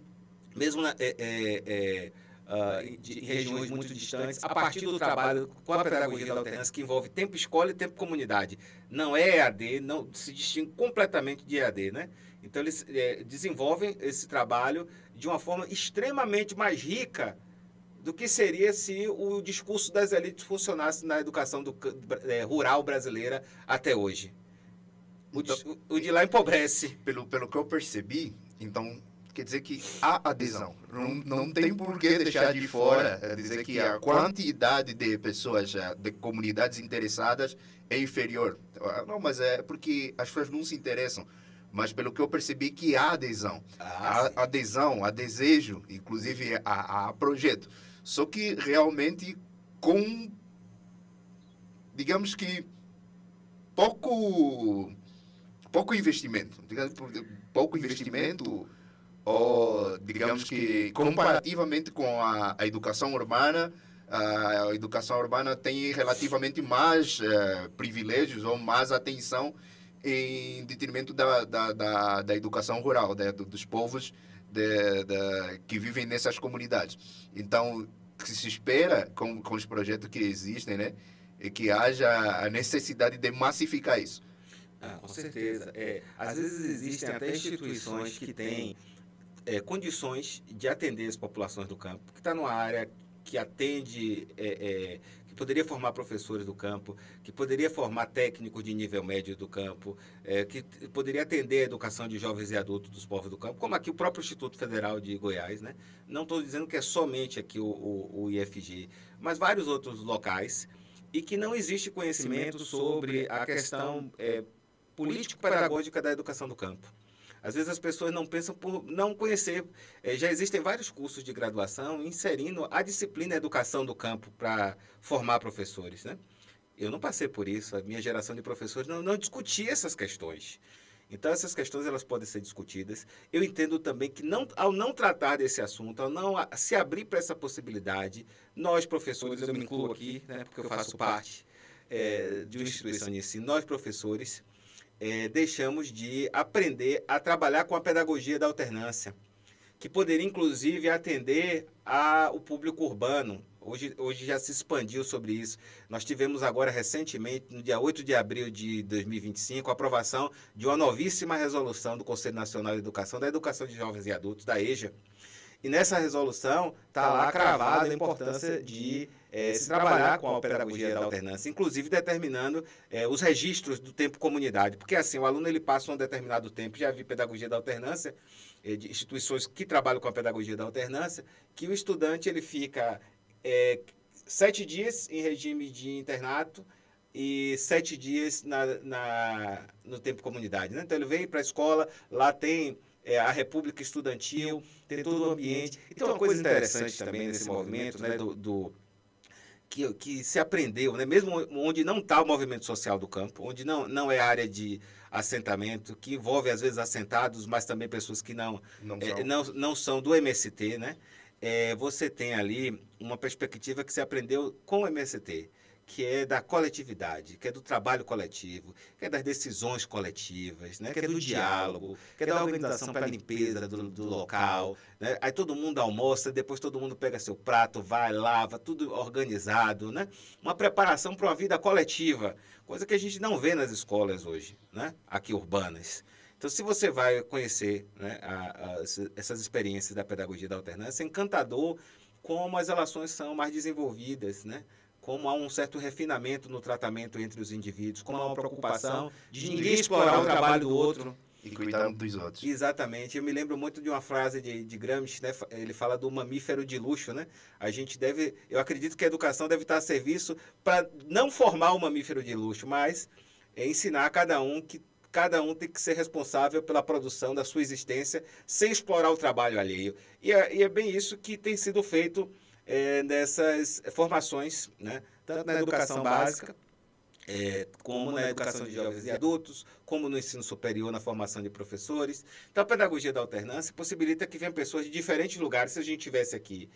mesmo em regiões muito distantes, a partir do trabalho com a pedagogia da alternância, que envolve tempo escola e tempo comunidade. Não é EAD, não se distingue completamente de EAD, né? Então, eles desenvolvem esse trabalho de uma forma extremamente mais rica do que seria se o discurso das elites funcionasse na educação rural brasileira até hoje. O de lá empobrece. Pelo que eu percebi, então, quer dizer que há adesão. Não tem por que deixar de fora, dizer que a quantidade de pessoas, de comunidades interessadas é inferior. Não, mas é porque as pessoas não se interessam. Mas pelo que eu percebi que há adesão. Há adesão, há desejo, inclusive há projeto. Só que realmente com, digamos que, pouco investimento. Pouco investimento, ou digamos que comparativamente com a educação urbana, a educação urbana tem relativamente mais privilégios ou mais atenção em detrimento da educação rural, dos povos que vivem nessas comunidades. Então, o que se espera com os projetos que existem, né, é que haja a necessidade de massificar isso. Com certeza. Às vezes existem até instituições que têm condições de atender as populações do campo, que está numa área que atende, que poderia formar professores do campo, que poderia formar técnicos de nível médio do campo, que poderia atender a educação de jovens e adultos dos povos do campo, como aqui o próprio Instituto Federal de Goiás, né? Não estou dizendo que é somente aqui o IFG, mas vários outros locais, e que não existe conhecimento sobre a questão político-pedagógica da educação do campo. Às vezes as pessoas não pensam por não conhecer. Já existem vários cursos de graduação inserindo a disciplina educação do campo para formar professores, né? Eu não passei por isso, a minha geração de professores não discutia essas questões. Então, essas questões elas podem ser discutidas. Eu entendo também que, ao não tratar desse assunto, ao não se abrir para essa possibilidade, nós, professores, eu me incluo aqui, né, porque eu faço parte de uma instituição de ensino, nós, professores, deixamos de aprender a trabalhar com a pedagogia da alternância, que poderia, inclusive, atender ao público urbano. Hoje já se expandiu sobre isso. Nós tivemos agora, recentemente, no dia 8 de abril de 2025, a aprovação de uma novíssima resolução do Conselho Nacional de Educação, da Educação de Jovens e Adultos, da EJA. E nessa resolução está lá cravada a importância de se trabalhar com a pedagogia da alternância, inclusive determinando os registros do tempo comunidade. Porque assim, o aluno ele passa um determinado tempo, já vi pedagogia da alternância, de instituições que trabalham com a pedagogia da alternância, que o estudante ele fica 7 dias em regime de internato e 7 dias no tempo comunidade, né? Então ele vem para a escola, lá tem a República Estudantil, tem todo o ambiente. E tem uma coisa interessante também nesse movimento, né, que se aprendeu, né? Mesmo onde não está o movimento social do campo, onde não é área de assentamento, que envolve às vezes assentados, mas também pessoas que não são do MST, né? Você tem ali uma perspectiva que se aprendeu com o MST, que é da coletividade, que é do trabalho coletivo, que é das decisões coletivas, né? Que é do diálogo, que é da organização para a limpeza do local. Né? Aí todo mundo almoça, depois todo mundo pega seu prato, vai, lava, tudo organizado. Né? Uma preparação para uma vida coletiva, coisa que a gente não vê nas escolas hoje, né? Aqui urbanas. Então, se você vai conhecer, né, essas experiências da pedagogia da alternância, é encantador como as relações são mais desenvolvidas, né? Como há um certo refinamento no tratamento entre os indivíduos, como há uma preocupação de ninguém explorar o trabalho do outro. E cuidar dos outros. Exatamente. Eu me lembro muito de uma frase de Gramsci, né? Ele fala do mamífero de luxo, né? Eu acredito que a educação deve estar a serviço para não formar o mamífero de luxo, mas ensinar a cada um que cada um tem que ser responsável pela produção da sua existência sem explorar o trabalho alheio. E é bem isso que tem sido feito nessas formações, né? Tanto na educação básica, como na educação de jovens e adultos, como no ensino superior, na formação de professores. Então, a pedagogia da alternância possibilita que venham pessoas de diferentes lugares. Se a gente tivesse aqui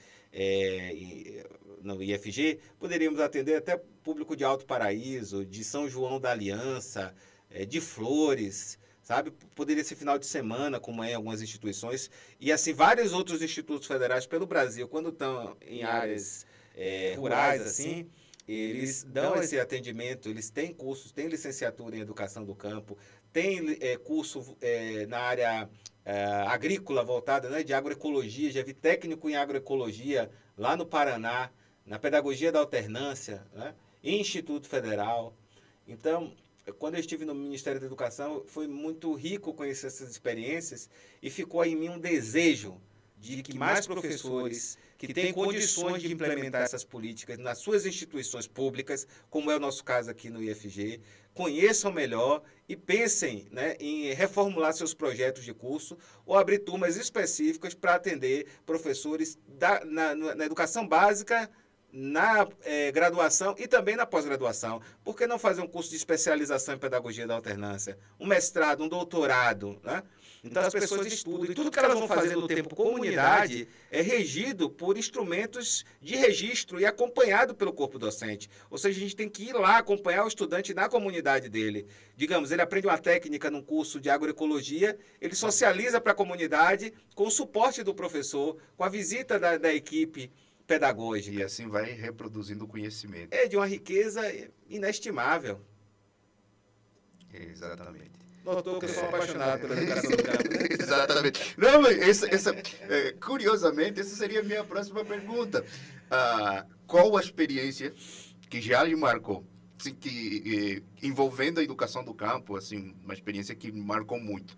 no IFG, poderíamos atender até público de Alto Paraíso, de São João da Aliança, de Flores, sabe? Poderia ser final de semana, como é em algumas instituições, e assim vários outros institutos federais pelo Brasil, quando estão em áreas rurais, assim, eles dão esse atendimento, eles têm cursos, têm licenciatura em educação do campo, tem curso na área agrícola voltada, né, de agroecologia, já vi técnico em agroecologia lá no Paraná, na pedagogia da alternância, né, em Instituto Federal. Então, quando eu estive no Ministério da Educação, foi muito rico conhecer essas experiências e ficou em mim um desejo de que mais professores que têm condições de implementar essas políticas nas suas instituições públicas, como é o nosso caso aqui no IFG, conheçam melhor e pensem, né, em reformular seus projetos de curso ou abrir turmas específicas para atender professores na educação básica, na graduação e também na pós-graduação. Por que não fazer um curso de especialização em pedagogia da alternância? Um mestrado, um doutorado, né? Então as pessoas estudam e tudo que elas vão fazer no tempo comunidade é regido por instrumentos de registro e acompanhado pelo corpo docente. Ou seja, a gente tem que ir lá acompanhar o estudante na comunidade dele. Digamos, ele aprende uma técnica num curso de agroecologia, ele socializa para a comunidade com o suporte do professor, com a visita da equipe pedagógica. E assim vai reproduzindo o conhecimento. É de uma riqueza inestimável. Exatamente. Notou que eu sou apaixonado pela educação do campo, né? Exatamente. Não, mas curiosamente, essa seria a minha próxima pergunta. Qual a experiência que já lhe marcou? Assim, envolvendo a educação do campo, assim, uma experiência que marcou muito.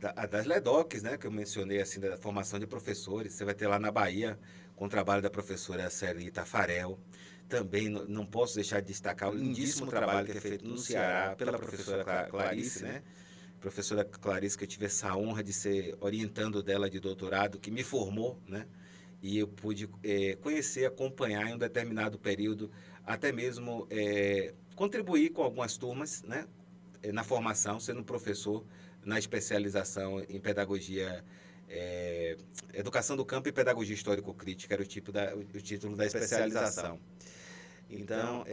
A das LEDOCs, né, que eu mencionei, assim, da formação de professores. Você vai ter lá na Bahia, com o trabalho da professora Celi Tafarel. Também não posso deixar de destacar o lindíssimo trabalho que é feito no Ceará pela professora Clarice, né? Professora Clarice, que eu tive essa honra de ser orientando dela de doutorado, que me formou, né? E eu pude conhecer, acompanhar em um determinado período, até mesmo contribuir com algumas turmas, né? Na formação, sendo professor na especialização em pedagogia, educação do campo e pedagogia histórico-crítica, era o título da especialização. Então,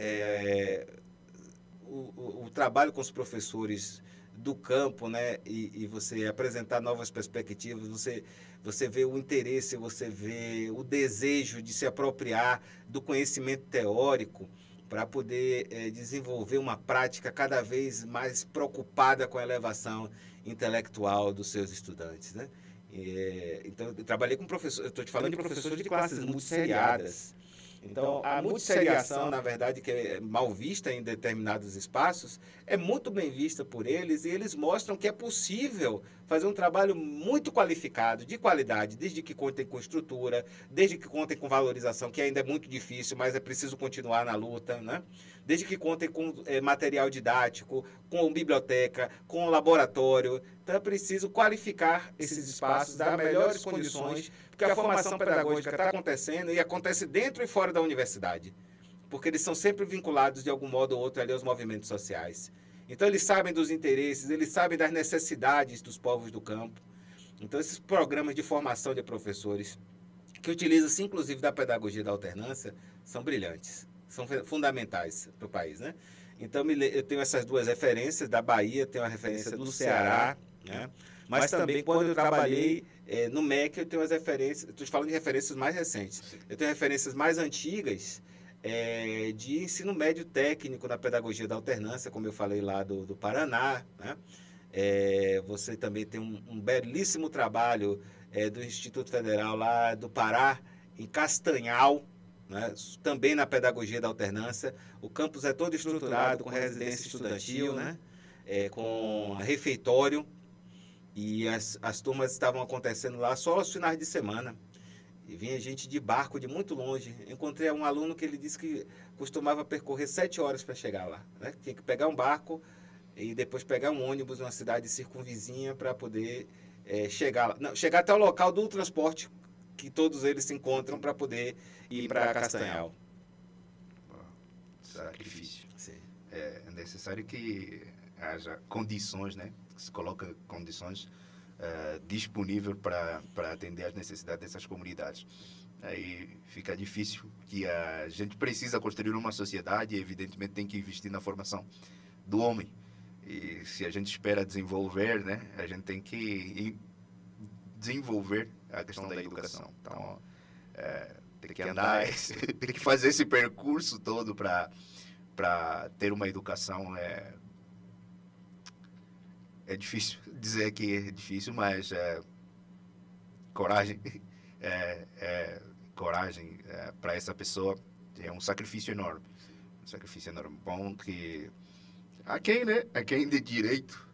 o trabalho com os professores do campo, né, e você apresentar novas perspectivas, você vê o interesse, você vê o desejo de se apropriar do conhecimento teórico para poder desenvolver uma prática cada vez mais preocupada com a elevação intelectual dos seus estudantes, né? Então, eu trabalhei com professor, eu estou te falando de professores de classes multisseriadas. Então, a multisseriação, na verdade, que é mal vista em determinados espaços, é muito bem vista por eles, e eles mostram que é possível fazer um trabalho muito qualificado, de qualidade, desde que contem com estrutura, desde que contem com valorização, que ainda é muito difícil, mas é preciso continuar na luta, né? Desde que contem com material didático, com biblioteca, com laboratório. Então, é preciso qualificar esses espaços, dar melhores condições, porque a formação pedagógica está acontecendo e acontece dentro e fora da universidade. porque eles são sempre vinculados de algum modo ou outro ali aos movimentos sociais. Então eles sabem dos interesses, eles sabem das necessidades dos povos do campo. Então esses programas de formação de professores, que utilizam-se inclusive da pedagogia da alternância, são brilhantes, são fundamentais para o país, né? Então eu tenho essas duas referências, da Bahia, tenho a referência do Ceará, né? Mas também quando eu trabalhei no MEC, eu tenho as referências, estou falando de referências mais recentes, eu tenho referências mais antigas de ensino médio técnico na pedagogia da alternância, como eu falei lá do Paraná, né? Você também tem um belíssimo trabalho do Instituto Federal lá do Pará, em Castanhal, né? Também na pedagogia da alternância. O campus é todo estruturado com residência estudantil, né? Com refeitório, e as turmas estavam acontecendo lá só aos finais de semana. E vinha gente de barco de muito longe. Encontrei um aluno que ele disse que costumava percorrer 7 horas para chegar lá, né? Tinha que pegar um barco e depois pegar um ônibus numa cidade circunvizinha para poder chegar lá. Não, chegar até o local do transporte que todos eles se encontram para poder ir para Castanhal. Sacrifício. Sim. É necessário que haja condições, né? Que se coloque condições disponíveis para atender às necessidades dessas comunidades. Aí fica difícil, que a gente precisa construir uma sociedade e evidentemente tem que investir na formação do homem. E se a gente espera desenvolver, né, a gente tem que desenvolver a questão da educação. Então, tem que andar, tem que fazer esse percurso todo para ter uma educação. É difícil dizer que é difícil, mas coragem, coragem para essa pessoa é um sacrifício enorme. Um sacrifício enorme. Bom que a quem de direito,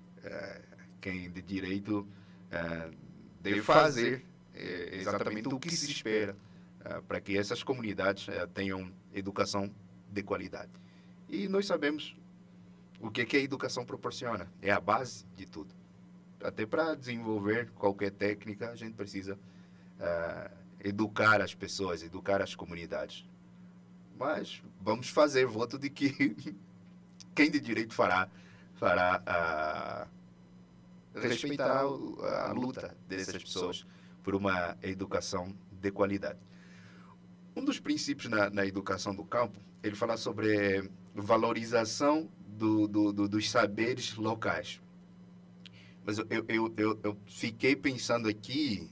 deve fazer exatamente o que se espera para que essas comunidades tenham educação de qualidade. E nós sabemos o que a educação proporciona. É a base de tudo. Até para desenvolver qualquer técnica, a gente precisa educar as pessoas, educar as comunidades. Mas vamos fazer voto de que quem de direito fará respeitar a luta dessas pessoas por uma educação de qualidade. Um dos princípios na educação do campo, ele fala sobre valorização dos saberes locais. Mas eu fiquei pensando aqui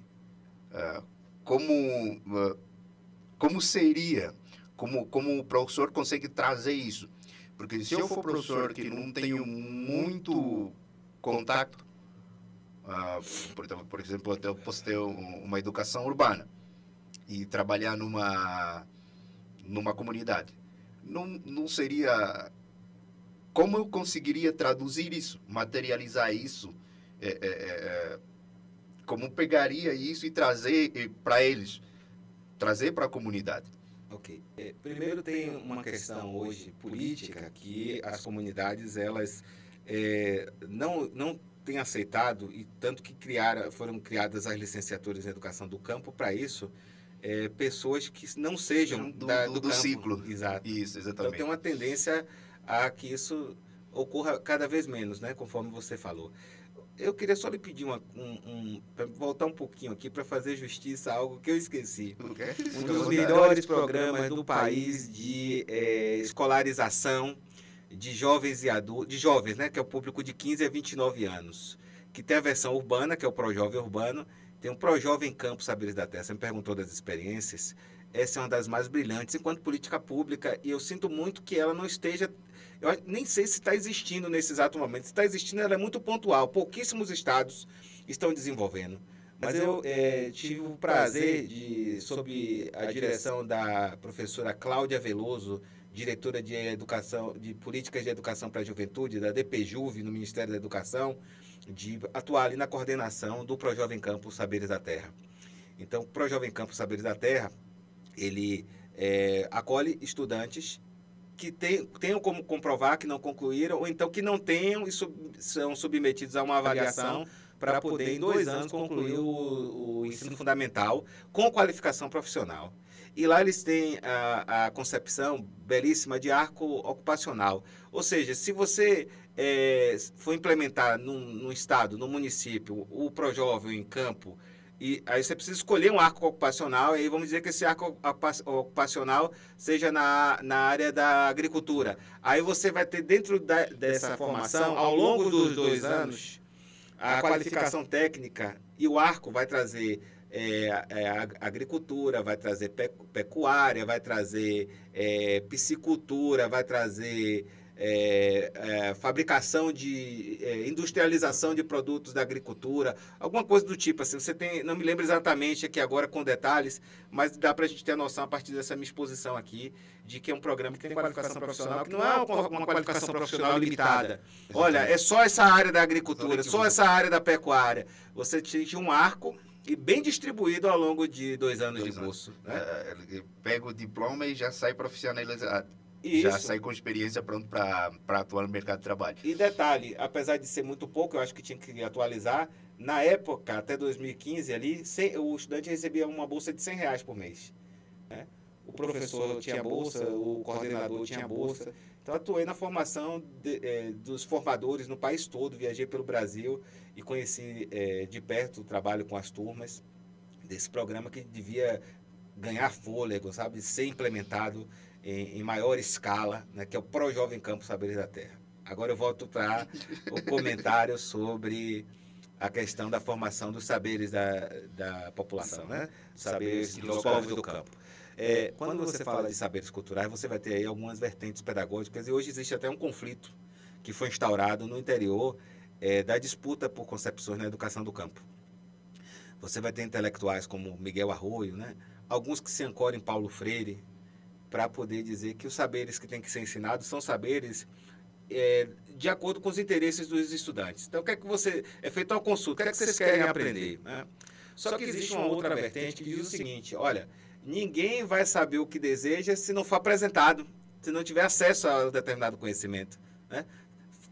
como seria, como o professor consegue trazer isso. Porque se eu for professor que não tenho muito contato, por exemplo, eu posso ter uma educação urbana e trabalhar numa comunidade. Não seria... Como eu conseguiria traduzir isso, materializar isso? Como pegaria isso e trazer para eles, trazer para a comunidade? Ok. Primeiro tem uma questão hoje política que as comunidades elas não têm aceitado, e tanto que foram criadas as licenciaturas em educação do campo para isso, pessoas que não sejam do campo. Ciclo. Exato. Isso, exatamente. Então tem uma tendência a que isso ocorra cada vez menos, né, conforme você falou. Eu queria só lhe pedir para voltar um pouquinho aqui para fazer justiça a algo que eu esqueci. Um dos melhores programas do país de escolarização de jovens e adultos, de jovens, né, que é o público de 15 a 29 anos, que tem a versão urbana, que é o Projovem Urbano, tem o Projovem Campo Saberes da Terra. Você me perguntou das experiências. Essa é uma das mais brilhantes enquanto política pública, e eu sinto muito que ela não esteja... Eu nem sei se está existindo nesse exato momento. Se está existindo, ela é muito pontual. Pouquíssimos estados estão desenvolvendo. Mas eu tive o prazer sob a direção da professora Cláudia Veloso, diretora de Políticas de Educação para a Juventude, da DPJuve, no Ministério da Educação, de atuar ali na coordenação do Projovem Campo Saberes da Terra. Então, o Projovem Campo Saberes da Terra, ele acolhe estudantes que tenham como comprovar que não concluíram, ou então que não tenham e são submetidos a uma avaliação para poder, em 2 anos, concluir o ensino fundamental com qualificação profissional. e lá eles têm a concepção belíssima de arco ocupacional. Ou seja, se você for implementar num estado, num município, o Projovem em campo, e aí você precisa escolher um arco ocupacional, e aí vamos dizer que esse arco ocupacional seja na área da agricultura. Aí você vai ter dentro dessa formação, ao longo dos 2 anos, a qualificação técnica, e o arco vai trazer agricultura, vai trazer pecuária, vai trazer piscicultura, vai trazer fabricação industrialização de produtos da agricultura, alguma coisa do tipo assim. Você tem, não me lembro exatamente aqui agora com detalhes, mas dá para a gente ter a noção a partir dessa minha exposição aqui, de que é um programa que tem qualificação profissional, que não é uma qualificação profissional limitada. Olha, é só essa área da agricultura, só essa área da pecuária. Você tinha um arco e bem distribuído ao longo de 2 anos de curso. Né? Pega o diploma e já sai profissionalizado. Isso. Já sai com experiência pronto para atuar no mercado de trabalho. E detalhe, apesar de ser muito pouco, eu acho que tinha que atualizar, na época, até 2015 ali, o estudante recebia uma bolsa de R$100 por mês. Né? O professor tinha bolsa, o coordenador tinha bolsa. Então, atuei na formação dos formadores no país todo, viajei pelo Brasil e conheci de perto o trabalho com as turmas desse programa que devia ganhar fôlego, sabe, ser implementado em maior escala, né, que é o Projovem Campo Saberes da Terra. Agora eu volto para o comentário sobre a questão da formação dos saberes da população, né? Saberes dos povos do campo. Quando você fala de saberes culturais, você vai ter aí algumas vertentes pedagógicas, e hoje existe até um conflito que foi instaurado no interior da disputa por concepções na educação do campo. Você vai ter intelectuais como Miguel Arroyo, né? Alguns que se ancoram em Paulo Freire, para poder dizer que os saberes que têm que ser ensinados são saberes de acordo com os interesses dos estudantes. Então, o que é que você... É feita uma consulta, o que é que vocês querem aprender? Né? Só que existe uma outra vertente que diz o seguinte, olha, ninguém vai saber o que deseja se não for apresentado, se não tiver acesso a um determinado conhecimento. Né?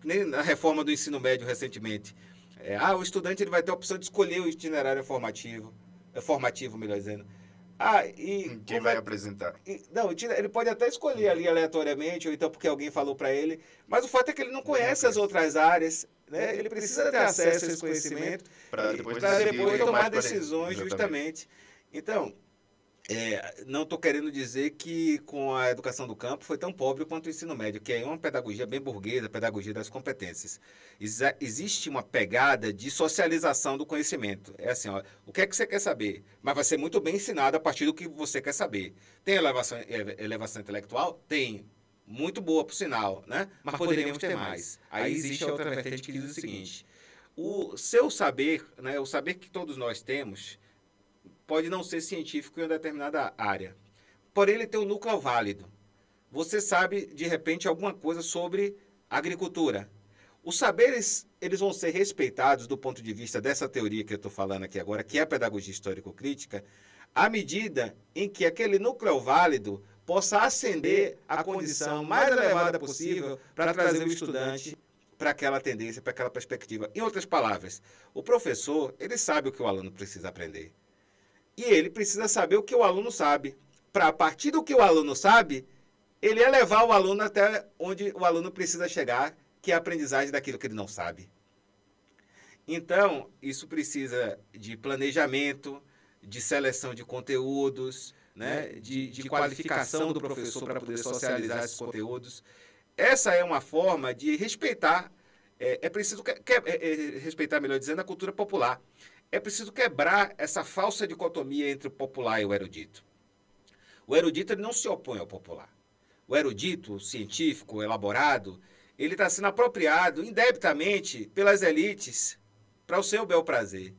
Nem na reforma do ensino médio recentemente. O estudante ele vai ter a opção de escolher o itinerário formativo, melhor dizendo. Quem vai apresentar? Não, ele pode até escolher ali aleatoriamente, ou então porque alguém falou para ele, mas o fato é que ele não conhece as outras áreas, né? Ele precisa ter acesso a esse conhecimento para depois tomar decisões, justamente. Então, não estou querendo dizer que com a educação do campo foi tão pobre quanto o ensino médio, que é uma pedagogia bem burguesa, pedagogia das competências. Existe uma pegada de socialização do conhecimento. É assim, ó, o que é que você quer saber? Mas vai ser muito bem ensinado a partir do que você quer saber. Tem elevação intelectual? Tem. Muito boa, por sinal, né? Mas poderíamos ter mais. Aí existe a outra vertente que diz o seguinte, o seu saber, né, o saber que todos nós temos, pode não ser científico em uma determinada área, porém ele tem um núcleo válido. Você sabe, de repente, alguma coisa sobre agricultura. Os saberes, eles vão ser respeitados do ponto de vista dessa teoria que eu estou falando aqui agora, que é a pedagogia histórico-crítica, à medida em que aquele núcleo válido possa ascender à condição mais elevada possível para trazer o estudante para aquela tendência, para aquela perspectiva. Em outras palavras, o professor, ele sabe o que o aluno precisa aprender. E ele precisa saber o que o aluno sabe, para a partir do que o aluno sabe, ele elevar o aluno até onde o aluno precisa chegar, que é a aprendizagem daquilo que ele não sabe. Então, isso precisa de planejamento, de seleção de conteúdos, né, de qualificação do professor para poder socializar esses conteúdos. Essa é uma forma de respeitar, é preciso respeitar, melhor dizendo, a cultura popular. É preciso quebrar essa falsa dicotomia entre o popular e o erudito. O erudito ele não se opõe ao popular. O erudito, o científico, o elaborado, ele está sendo apropriado indebitamente pelas elites para o seu bel prazer.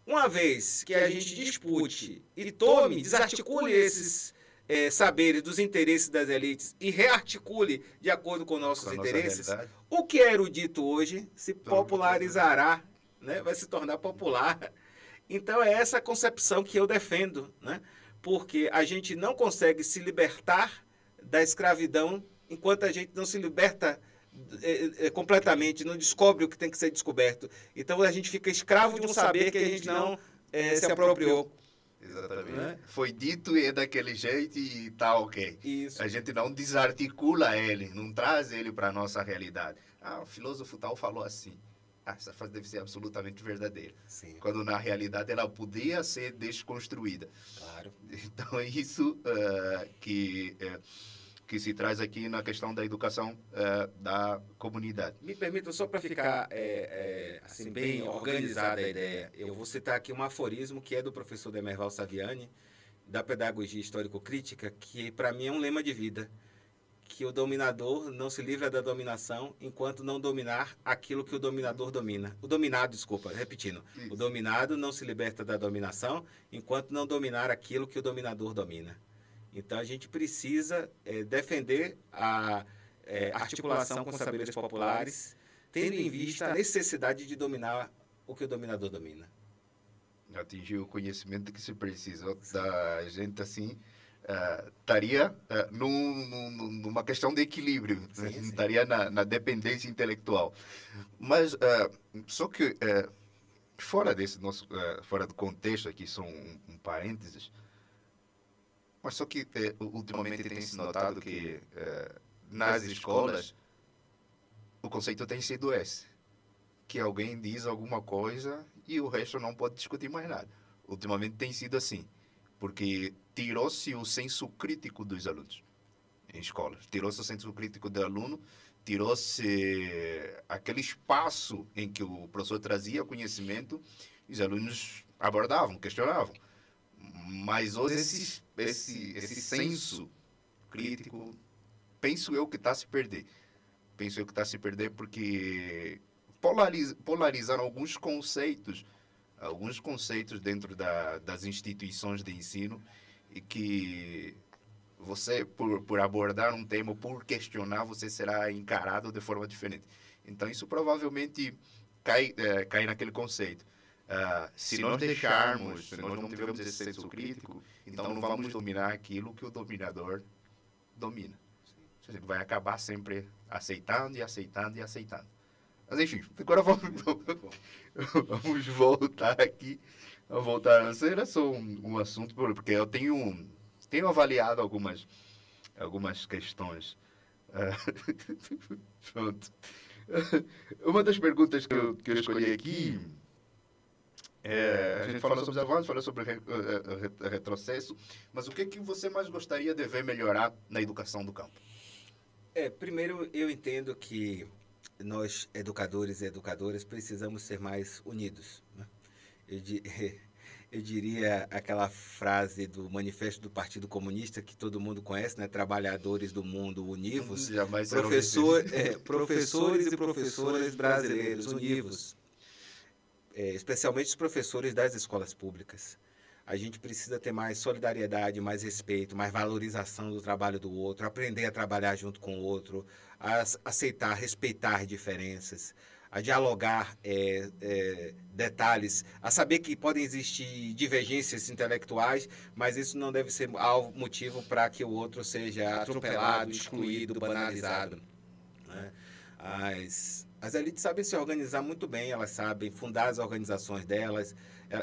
Uma vez que a gente dispute e desarticule esses saberes dos interesses das elites e rearticule de acordo com nossos interesses, o que é erudito hoje se popularizará, né? Vai se tornar popular. Então é essa concepção que eu defendo, né? Porque a gente não consegue se libertar da escravidão enquanto a gente não se liberta completamente, não descobre o que tem que ser descoberto. Então a gente fica escravo de um saber que a gente não se apropriou. Exatamente. Né? Foi dito e é daquele jeito e tá ok. Isso. A gente não desarticula ele, não traz ele para a nossa realidade. O filósofo tal falou assim. Essa frase deve ser absolutamente verdadeira. Sim, Quando na realidade ela podia ser desconstruída. claro. Então é isso que se traz aqui na questão da educação da comunidade. Me permita, só para ficar assim, bem organizada a ideia, eu vou citar aqui um aforismo que é do professor Demerval Saviani, da Pedagogia Histórico-Crítica, que para mim é um lema de vida, que o dominador não se livra da dominação enquanto não dominar aquilo que o dominador domina. O dominado, desculpa, repetindo. Isso. O dominado não se liberta da dominação enquanto não dominar aquilo que o dominador domina. Então, a gente precisa defender a articulação com os saberes populares, tendo em vista a necessidade de dominar o que o dominador domina. Atingir o conhecimento que se precisa da gente, assim, estaria numa questão de equilíbrio, Sim, sim. estaria na dependência intelectual. Mas, só que, fora desse nosso, fora do contexto aqui, são um parênteses, mas só que ultimamente tem se notado que nas escolas o conceito tem sido esse, que alguém diz alguma coisa e o resto não pode discutir mais nada. Ultimamente tem sido assim, porque tirou-se o senso crítico dos alunos em escolas, tirou-se o senso crítico do aluno, tirou-se aquele espaço em que o professor trazia conhecimento e os alunos abordavam, questionavam. Mas hoje esse senso crítico, penso eu que está a se perder. Penso eu que está a se perder porque polarizaram alguns conceitos dentro das instituições de ensino e que você, por abordar um tema, por questionar, você será encarado de forma diferente. Então, isso provavelmente cai naquele conceito. Se nós não tivermos esse senso crítico, então não vamos dominar aquilo que o dominador domina. A gente vai acabar sempre aceitando e aceitando e aceitando. Mas enfim, agora vamos voltar aqui. Era só um assunto, porque eu tenho avaliado algumas questões. Pronto. Uma das perguntas que eu escolhi aqui... a gente falou sobre os avanços, falou sobre retrocesso, mas o que você mais gostaria de ver melhorar na educação do campo? Primeiro, eu entendo que nós, educadores e educadoras, precisamos ser mais unidos, né? Eu diria aquela frase do Manifesto do Partido Comunista que todo mundo conhece, né? Trabalhadores do mundo, univos. Jamais professores e professoras brasileiros, univos. Especialmente os professores das escolas públicas. A gente precisa ter mais solidariedade, mais respeito, mais valorização do trabalho do outro, aprender a trabalhar junto com o outro, a aceitar, respeitar diferenças, a dialogar detalhes, a saber que podem existir divergências intelectuais, mas isso não deve ser motivo para que o outro seja atropelado, excluído, banalizado, né? As elites sabem se organizar muito bem, elas sabem fundar as organizações delas,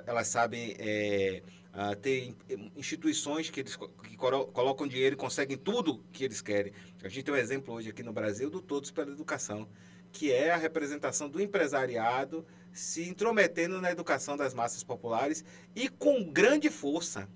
elas sabem ter instituições que colocam dinheiro e conseguem tudo que eles querem. A gente tem um exemplo hoje aqui no Brasil do Todos pela Educação, que é a representação do empresariado se intrometendo na educação das massas populares e com grande força.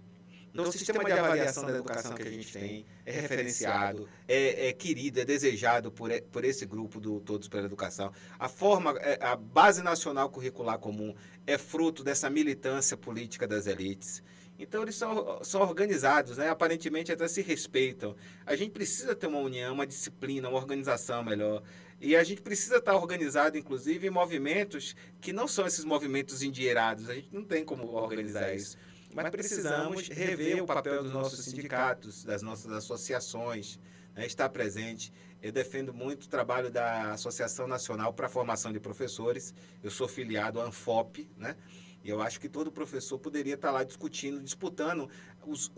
Então, o sistema de avaliação da educação que a gente tem é referenciado, é querido, é desejado por esse grupo do Todos pela Educação. A Base Nacional Curricular Comum é fruto dessa militância política das elites. Então, eles são organizados, né? Aparentemente até se respeitam. A gente precisa ter uma união, uma disciplina, uma organização melhor. E a gente precisa estar organizado, inclusive, em movimentos que não são esses movimentos endinheirados. A gente não tem como organizar isso. Mas precisamos rever o papel dos nossos sindicatos, das nossas associações, né, estar presente. Eu defendo muito o trabalho da Associação Nacional para a Formação de Professores. Eu sou filiado à ANFOP, né? E eu acho que todo professor poderia estar lá disputando os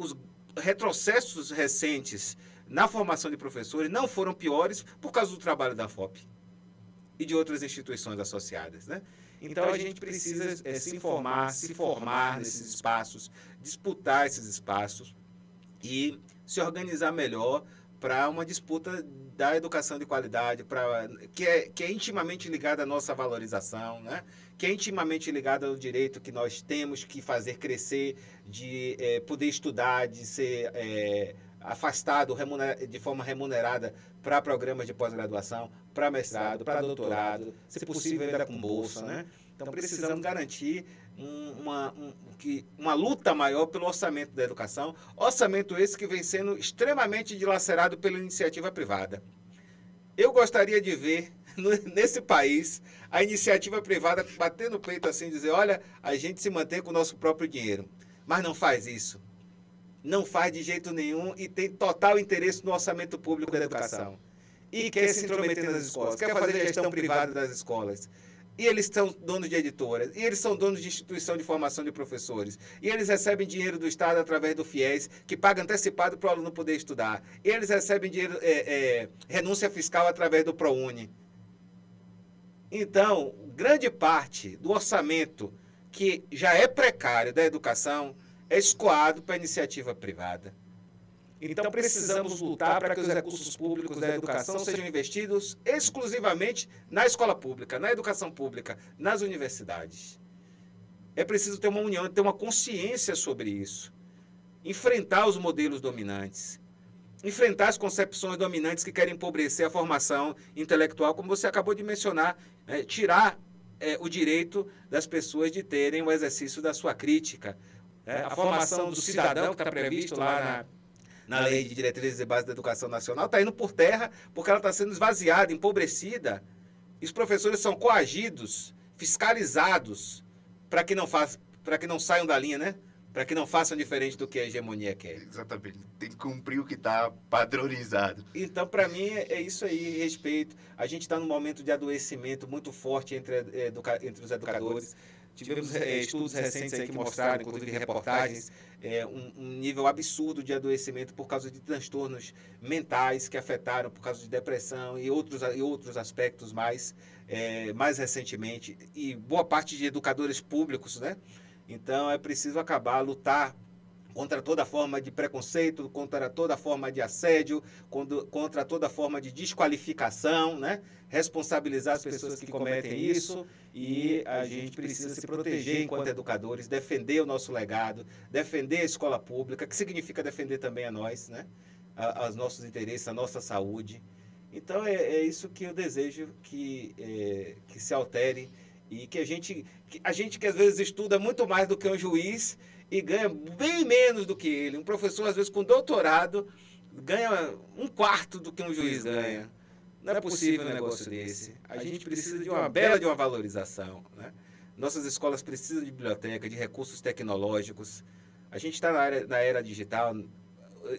retrocessos recentes na formação de professores não foram piores por causa do trabalho da ANFOP e de outras instituições associadas, né? Então, a gente precisa se informar, se formar nesses espaços, disputar esses espaços e se organizar melhor para uma disputa da educação de qualidade, que é intimamente ligada à nossa valorização, né? Que é intimamente ligada ao direito que nós temos que fazer crescer, de poder estudar, de ser afastado de forma remunerada para programas de pós-graduação, para mestrado, para doutorado, se possível ainda com bolsa, né? Então precisamos garantir uma luta maior pelo orçamento da educação, orçamento esse que vem sendo extremamente dilacerado pela iniciativa privada. Eu gostaria de ver nesse país a iniciativa privada bater no peito assim, dizer, olha, a gente se mantém com o nosso próprio dinheiro, mas não faz isso. Não faz de jeito nenhum e tem total interesse no orçamento público da educação. E quer se intrometer nas escolas, quer fazer gestão privada das escolas. E eles são donos de editoras, e eles são donos de instituição de formação de professores. E eles recebem dinheiro do Estado através do FIES, que paga antecipado para o aluno poder estudar. E eles recebem dinheiro, renúncia fiscal através do ProUni. Então, grande parte do orçamento que já é precário da educação é escoado para a iniciativa privada. Então, precisamos lutar para que os recursos públicos da educação sejam investidos exclusivamente na escola pública, na educação pública, nas universidades. É preciso ter uma união, ter uma consciência sobre isso. Enfrentar os modelos dominantes. Enfrentar as concepções dominantes que querem empobrecer a formação intelectual, como você acabou de mencionar, tirar o direito das pessoas de terem o exercício da sua crítica. A formação do cidadão, que está previsto lá na Lei de Diretrizes e Bases da Educação Nacional, está indo por terra porque ela está sendo esvaziada, empobrecida. E os professores são coagidos, fiscalizados, para que não saiam da linha, né? Para que não façam diferente do que a hegemonia quer. Exatamente. Tem que cumprir o que está padronizado. Então, para mim, é isso aí, respeito. A gente está num momento de adoecimento muito forte entre os educadores. Tivemos estudos recentes aí que mostraram, inclusive reportagens, um nível absurdo de adoecimento por causa de transtornos mentais que afetaram, por causa de depressão e outros aspectos mais recentemente. E boa parte de educadores públicos, né? Então, é preciso lutar contra toda forma de preconceito, contra toda forma de assédio, contra toda forma de desqualificação, né? Responsabilizar as pessoas que cometem isso, e a gente precisa se proteger enquanto educadores, defender o nosso legado, defender a escola pública, que significa defender também a nós, né? Os nossos interesses, a nossa saúde. Então, é isso que eu desejo que se altere, e que a gente que às vezes estuda muito mais do que um juiz e ganha bem menos do que ele. Um professor, às vezes, com doutorado, ganha um quarto do que um juiz ganha. Não é possível um negócio desse. A gente precisa de uma valorização, né? Nossas escolas precisam de biblioteca, de recursos tecnológicos. A gente está na era digital,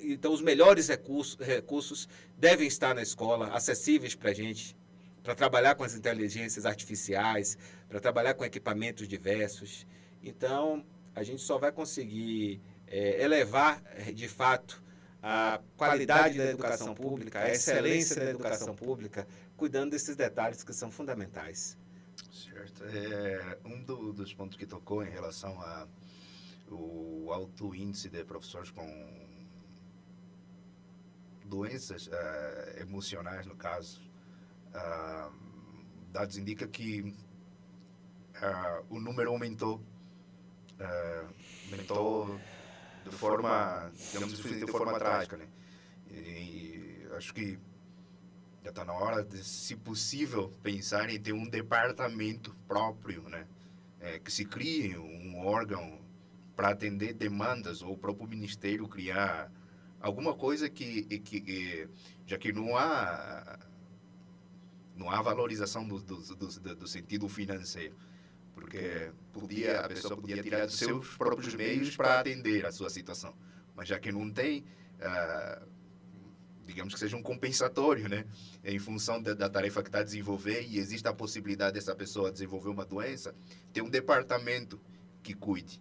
então os melhores recursos devem estar na escola, acessíveis para a gente, para trabalhar com as inteligências artificiais, para trabalhar com equipamentos diversos. Então, a gente só vai conseguir elevar, de fato, a qualidade da educação pública, a excelência da educação pública, cuidando desses detalhes que são fundamentais. Certo. Dos pontos que tocou em relação ao alto índice de professores com doenças emocionais, no caso, dados indicam que o número aumentou de forma, digamos, de forma trágica, né? E acho que já está na hora de, se possível, pensar em ter um departamento próprio, né? Que se crie um órgão para atender demandas, ou o próprio Ministério criar alguma coisa que já que não há valorização do sentido financeiro, porque a pessoa podia tirar dos seus próprios meios para atender a sua situação, mas já que não tem, digamos que seja um compensatório, né? Em função da tarefa que está a desenvolver, e existe a possibilidade dessa pessoa desenvolver uma doença, ter um departamento que cuide.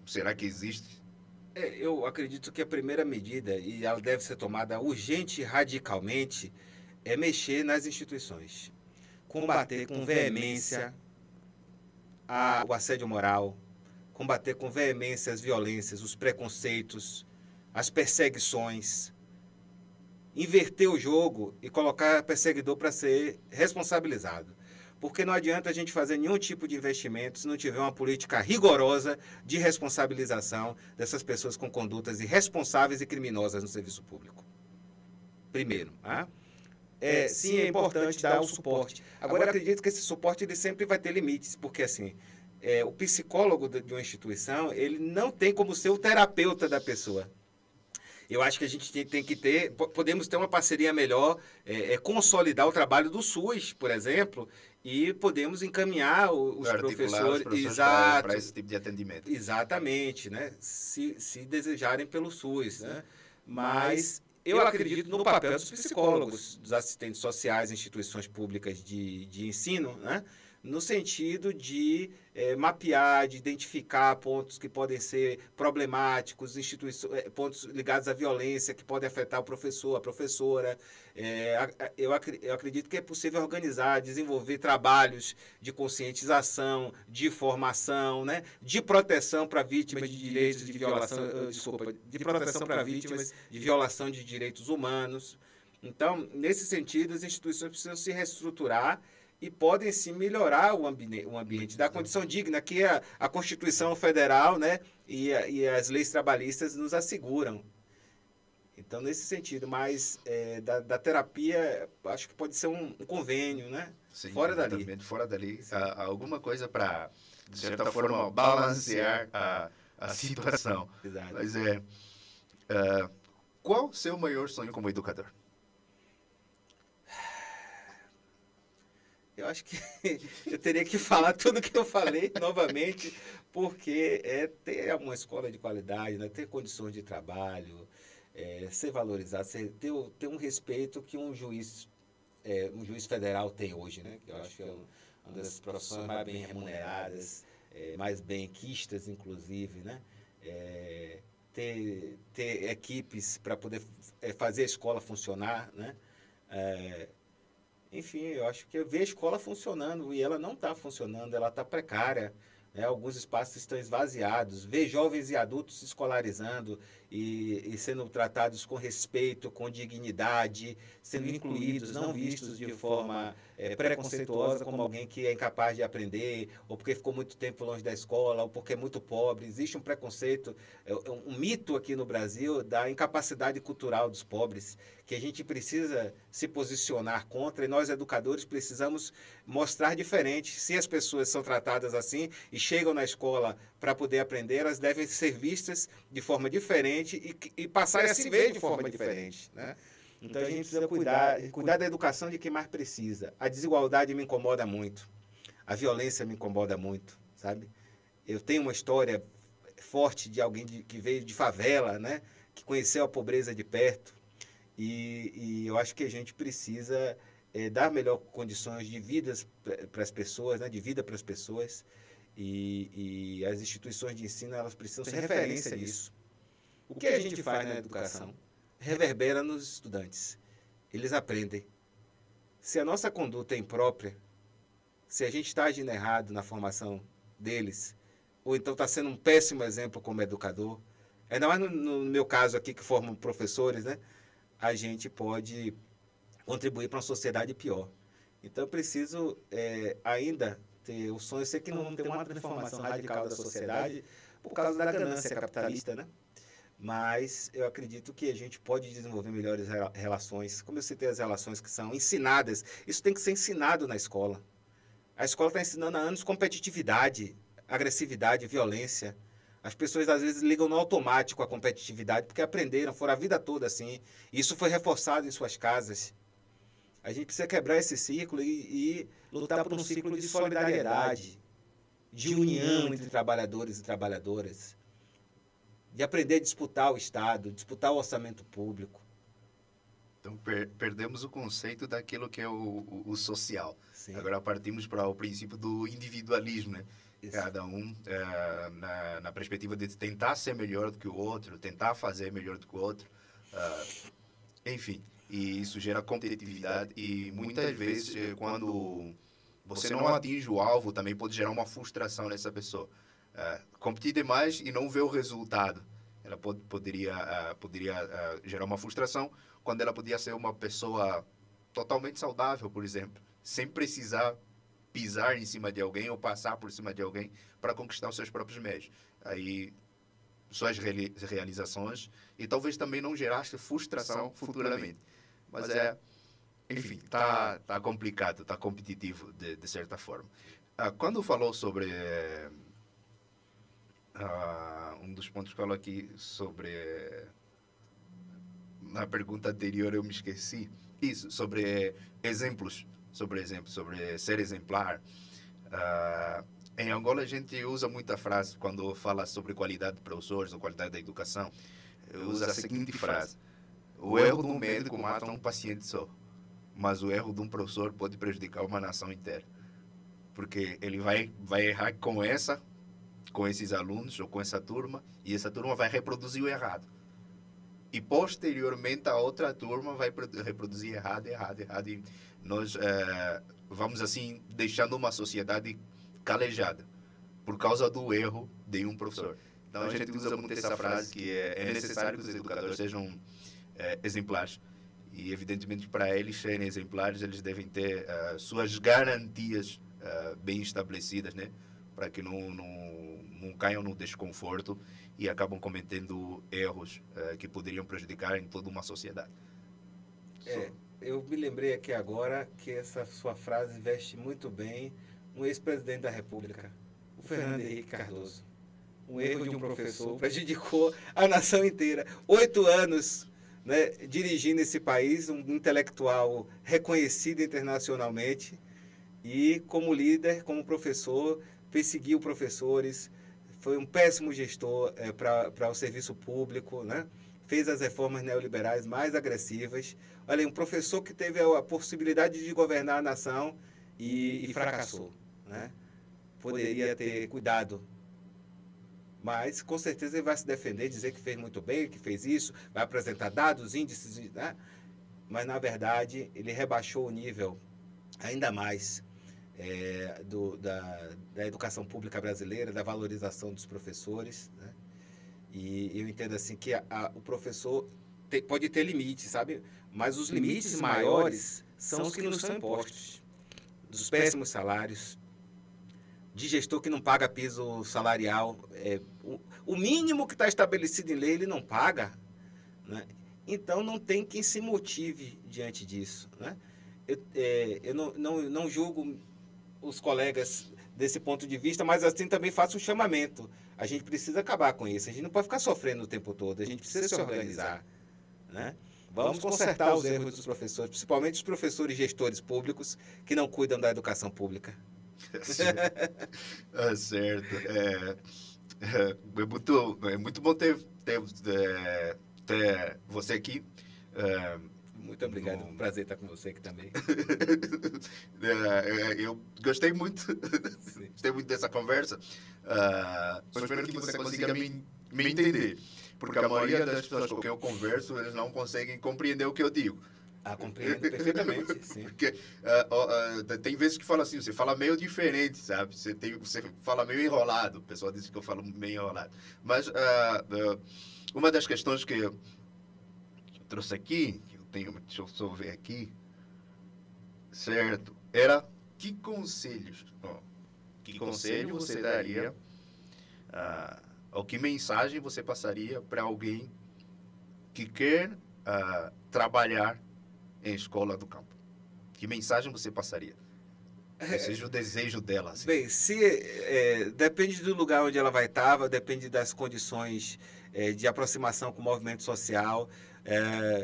Será que existe? Eu acredito que a primeira medida, e ela deve ser tomada urgente e radicalmente, é mexer nas instituições. Combater com veemência o assédio moral, combater com veemência as violências, os preconceitos, as perseguições, inverter o jogo e colocar perseguidor para ser responsabilizado. Porque não adianta a gente fazer nenhum tipo de investimento se não tiver uma política rigorosa de responsabilização dessas pessoas com condutas irresponsáveis e criminosas no serviço público. Primeiro, sim, é importante dar o suporte. Agora, eu acredito que esse suporte ele sempre vai ter limites, porque assim, o psicólogo de uma instituição, ele não tem como ser o terapeuta da pessoa. Eu acho que a gente tem que podemos ter uma parceria melhor, consolidar o trabalho do SUS, por exemplo, e podemos encaminhar os professores para esse tipo de atendimento. Exatamente, né? Se desejarem pelo SUS, né? Mas eu acredito no papel dos psicólogos, dos assistentes sociais, instituições públicas de ensino, né? No sentido de mapear, de identificar pontos que podem ser problemáticos, pontos ligados à violência que podem afetar o professor, a professora. Eu acredito que é possível organizar, desenvolver trabalhos de conscientização, de formação, né? De proteção para vítimas de direitos de violação, de proteção para vítimas de violação de direitos humanos. Então, nesse sentido, as instituições precisam se reestruturar e podem sim melhorar o ambiente, dar condição digna que a Constituição Federal, né, e as leis trabalhistas nos asseguram. Então, nesse sentido, mas da terapia, acho que pode ser um convênio, né? Sim, fora dali. Fora dali, alguma coisa para, de certa forma, balancear a situação. Exato. Mas qual o seu maior sonho como educador? Eu acho que eu teria que falar tudo que eu falei novamente, porque ter uma escola de qualidade, né, ter condições de trabalho, ser valorizado, ter um respeito que um juiz federal tem hoje, né? Que eu acho que é uma das profissões mais bem remuneradas, mais benquistas, inclusive, né? Ter equipes para poder fazer a escola funcionar, né? Enfim, eu acho que eu vejo a escola funcionando e ela não está funcionando, ela está precária. Né? Alguns espaços estão esvaziados. Ver jovens e adultos se escolarizando e sendo tratados com respeito, com dignidade, sendo incluídos, não vistos de forma preconceituosa como alguém que é incapaz de aprender, ou porque ficou muito tempo longe da escola, ou porque é muito pobre. Existe um preconceito, um mito aqui no Brasil da incapacidade cultural dos pobres, que a gente precisa se posicionar contra, e nós, educadores, precisamos mostrar diferente. Se as pessoas são tratadas assim e chegam na escola para poder aprender, elas devem ser vistas de forma diferente e passarem a se ver de forma diferente. Né? Então, a gente precisa cuidar da educação de quem mais precisa. A desigualdade me incomoda muito. A violência me incomoda muito, sabe? Eu tenho uma história forte de alguém que veio de favela, né? Que conheceu a pobreza de perto. E eu acho que a gente precisa dar melhor condições de vida para as pessoas, né? De vida para as pessoas. E as instituições de ensino, elas precisam ser referência nisso. O que a gente faz na educação reverbera nos estudantes. Eles aprendem. Se a nossa conduta é imprópria, se a gente está agindo errado na formação deles, ou então está sendo um péssimo exemplo como educador, ainda mais no meu caso aqui, que formam professores, né? A gente pode contribuir para uma sociedade pior. Então, eu preciso ainda ter o sonho. Eu sei que não vamos ter uma transformação radical da sociedade por causa da ganância capitalista, né? Mas eu acredito que a gente pode desenvolver melhores relações. Como eu citei, as relações que são ensinadas. Isso tem que ser ensinado na escola. A escola está ensinando há anos competitividade, agressividade, violência. As pessoas, às vezes, ligam no automático a competitividade porque aprenderam, foram a vida toda assim. Isso foi reforçado em suas casas. A gente precisa quebrar esse ciclo e lutar por um ciclo de solidariedade, de união entre trabalhadores e trabalhadoras, de aprender a disputar o Estado, disputar o orçamento público. Então, perdemos o conceito daquilo que é o social. Sim. Agora partimos para o princípio do individualismo, né? Isso. Cada um na perspectiva de tentar ser melhor do que o outro, tentar fazer melhor do que o outro. Enfim, e isso gera competitividade e muitas vezes quando você não atinge o alvo, também pode gerar uma frustração nessa pessoa. Competir demais e não ver o resultado. Ela poderia gerar uma frustração quando ela podia ser uma pessoa totalmente saudável, por exemplo, sem precisar pisar em cima de alguém ou passar por cima de alguém para conquistar os seus próprios meios. Aí, suas realizações e talvez também não gerasse frustração futuramente. Mas enfim, tá complicado, tá competitivo de certa forma. Quando falou sobre um dos pontos que falou aqui sobre na pergunta anterior eu me esqueci isso, sobre exemplos, sobre ser exemplar. Em Angola a gente usa muita frase quando fala sobre qualidade de professores ou qualidade da educação. Usa a seguinte frase: o erro de um médico mata um paciente só, mas o erro de um professor pode prejudicar uma nação inteira, porque ele vai errar com esses alunos ou com essa turma, e essa turma vai reproduzir o errado, e posteriormente a outra turma vai reproduzir errado, e nós vamos assim deixando uma sociedade calejada por causa do erro de um professor. Então a gente usa muito essa frase que é necessário que os educadores sejam exemplares, e evidentemente para eles serem exemplares eles devem ter suas garantias bem estabelecidas, né, para que não caiam no desconforto e acabam cometendo erros que poderiam prejudicar em toda uma sociedade. Eu me lembrei aqui agora que essa sua frase veste muito bem um ex-presidente da República, o Fernando Henrique Cardoso. Um erro de um professor prejudicou a nação inteira. 8 anos, né, dirigindo esse país, um intelectual reconhecido internacionalmente, e como líder, como professor, perseguiu professores, foi um péssimo gestor para o serviço público, né? Fez as reformas neoliberais mais agressivas. Olha, um professor que teve a possibilidade de governar a nação e fracassou, né? Poderia ter cuidado, mas com certeza ele vai se defender, dizer que fez muito bem, que fez isso, vai apresentar dados, índices, né? Mas na verdade ele rebaixou o nível ainda mais da educação pública brasileira, da valorização dos professores, né? E eu entendo assim que o professor pode ter limites, sabe? Mas os limites maiores são os que nos são impostos, dos péssimos salários, de gestor que não paga piso salarial, o mínimo que está estabelecido em lei ele não paga, né? Então não tem quem se motive diante disso, né? Eu não julgo os colegas desse ponto de vista, mas assim também faço um chamamento. A gente precisa acabar com isso, a gente não pode ficar sofrendo o tempo todo, a gente precisa se organizar, né? Vamos consertar os erros dos professores, principalmente os professores gestores públicos que não cuidam da educação pública. Certo. É muito bom ter você aqui. Muito obrigado, um prazer estar com você aqui também. Eu gostei muito, dessa conversa. Espero que você consiga me entender, porque a maioria das pessoas com quem eu converso, eles não conseguem compreender o que eu digo. Compreendo perfeitamente, sim. Porque tem vezes que fala assim, você fala meio diferente, sabe? Você fala meio enrolado. O pessoal diz que eu falo meio enrolado. Mas uma das questões que eu trouxe aqui, deixa eu só ver aqui, certo? Era que conselhos, que conselho você daria, ou que mensagem você passaria para alguém que quer trabalhar em escola do campo? Que mensagem você passaria? Seja o desejo dela. Assim. Bem, depende do lugar onde ela vai estar, depende das condições de aproximação com o movimento social.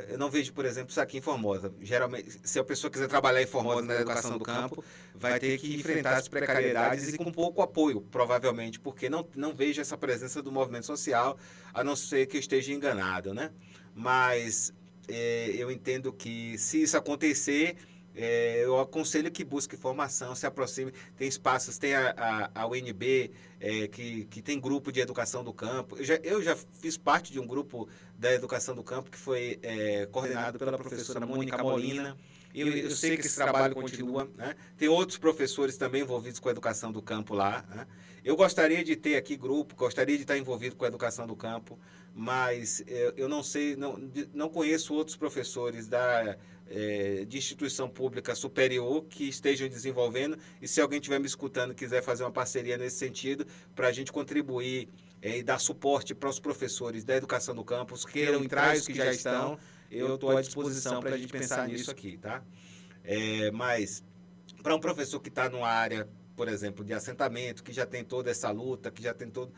Eu não vejo, por exemplo, isso aqui em Formosa. Geralmente, se a pessoa quiser trabalhar em Formosa na educação do campo, vai ter que enfrentar as precariedades e com pouco apoio, provavelmente, porque não vejo essa presença do movimento social, a não ser que eu esteja enganado, né? Mas eu entendo que, se isso acontecer, eu aconselho que busque formação, se aproxime. Tem espaços, tem a UNB, que tem grupo de educação do campo. Eu já fiz parte de um grupo da educação do campo que foi coordenado pela professora Mônica Molina, Eu sei que esse trabalho continua, né? Tem outros professores também envolvidos com a educação do campo lá, né? Eu gostaria de ter aqui grupo, gostaria de estar envolvido com a educação do campo, mas eu não sei, não conheço outros professores de instituição pública superior que estejam desenvolvendo, e se alguém estiver me escutando e quiser fazer uma parceria nesse sentido, para a gente contribuir e dar suporte para os professores da educação do campus, queiram entrar os que já estão, eu estou à disposição para a gente pensar nisso aqui, tá? Mas para um professor que está numa área, por exemplo, de assentamento, que já tem toda essa luta, que já tem toda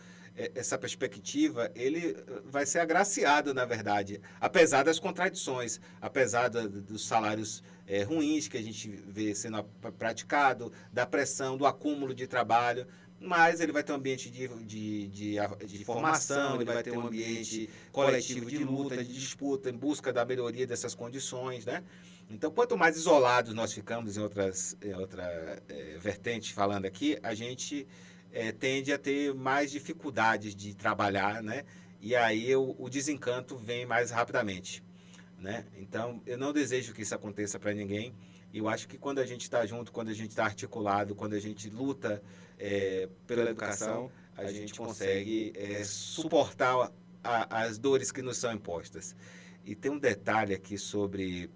essa perspectiva, ele vai ser agraciado, na verdade, apesar das contradições, apesar dos salários ruins que a gente vê sendo praticado, da pressão, do acúmulo de trabalho, mas ele vai ter um ambiente de formação, ele vai ter um ambiente coletivo de luta, de disputa, em busca da melhoria dessas condições, né? Então, quanto mais isolados nós ficamos em outra vertente falando aqui, a gente tende a ter mais dificuldades de trabalhar, né? E aí o desencanto vem mais rapidamente, né? Então, eu não desejo que isso aconteça para ninguém. Eu acho que quando a gente está junto, quando a gente está articulado, quando a gente luta pela educação, a gente consegue suportar as dores que nos são impostas. E tem um detalhe aqui sobre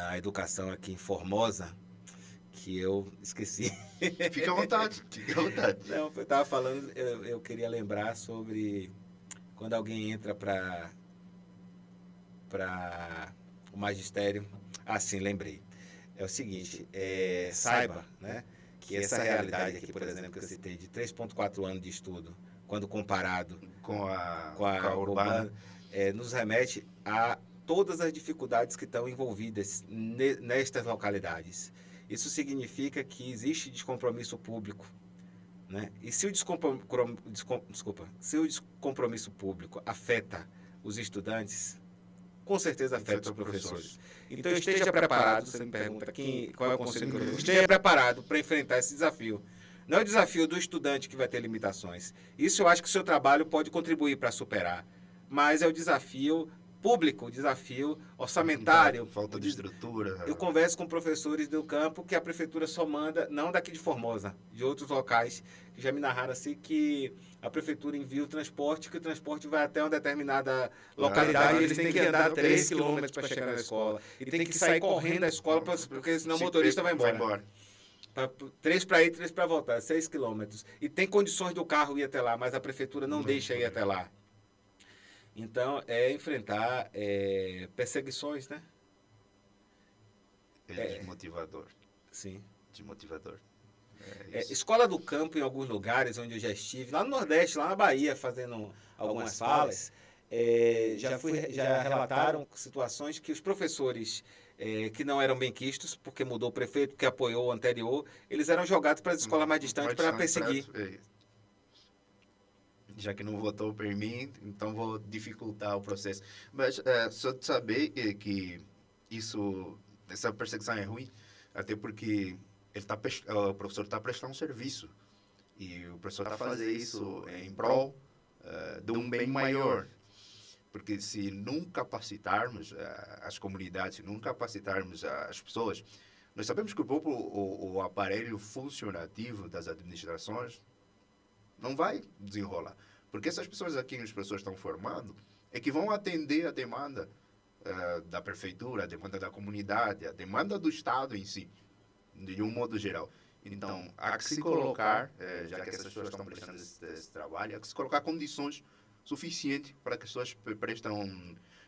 a educação aqui em Formosa, que eu esqueci. Fica à vontade, fica à vontade. Não, eu estava falando, eu queria lembrar sobre quando alguém entra para o magistério. Ah, sim, lembrei. É o seguinte, saiba, né, que essa realidade aqui, por exemplo, que eu citei, de 3,4 anos de estudo, quando comparado com a urbana, nos remete a todas as dificuldades que estão envolvidas nestas localidades. Isso significa que existe descompromisso público, né? E se o descompromisso público afeta os estudantes, com certeza afeta os professores. Então esteja preparado, você me pergunta qual é o conselho que eu dou? Esteja preparado para enfrentar esse desafio. Não é o desafio do estudante que vai ter limitações. Isso eu acho que o seu trabalho pode contribuir para superar. Mas é o desafio público, o desafio orçamentário. Falta de estrutura. Eu converso com professores do campo que a prefeitura só manda, não daqui de Formosa, de outros locais, que já me narraram assim que a prefeitura envia o transporte, que o transporte vai até uma determinada localidade e eles têm que andar 3 quilômetros para chegar na escola. E tem que sair correndo da escola, porque senão o motorista vai embora. 3 para ir, 3 para voltar, 6 quilômetros. E tem condições do carro ir até lá, mas a prefeitura não deixa ir até lá. Então, enfrentar perseguições, né? Desmotivador. Sim. Desmotivador. Escola do campo, em alguns lugares onde eu já estive, lá no Nordeste, lá na Bahia, fazendo algumas falas, já relataram situações que os professores que não eram benquistos, porque mudou o prefeito, porque apoiou o anterior, eles eram jogados para as escolas mais distantes para perseguir. Já que não votou por mim, então vou dificultar o processo. Mas só de saber que essa perseguição é ruim, até porque o professor está prestando um serviço. E o professor está fazendo isso em prol de um bem maior. Porque se não capacitarmos as comunidades, se não capacitarmos as pessoas, nós sabemos que o aparelho funcionativo das administrações não vai desenrolar. Porque essas pessoas aqui que os professores estão formando é que vão atender a demanda da prefeitura, a demanda da comunidade, a demanda do Estado em si, de um modo geral. Então, há que se colocar, já que essas pessoas estão prestando esse trabalho, há que se colocar condições suficientes para que as pessoas prestem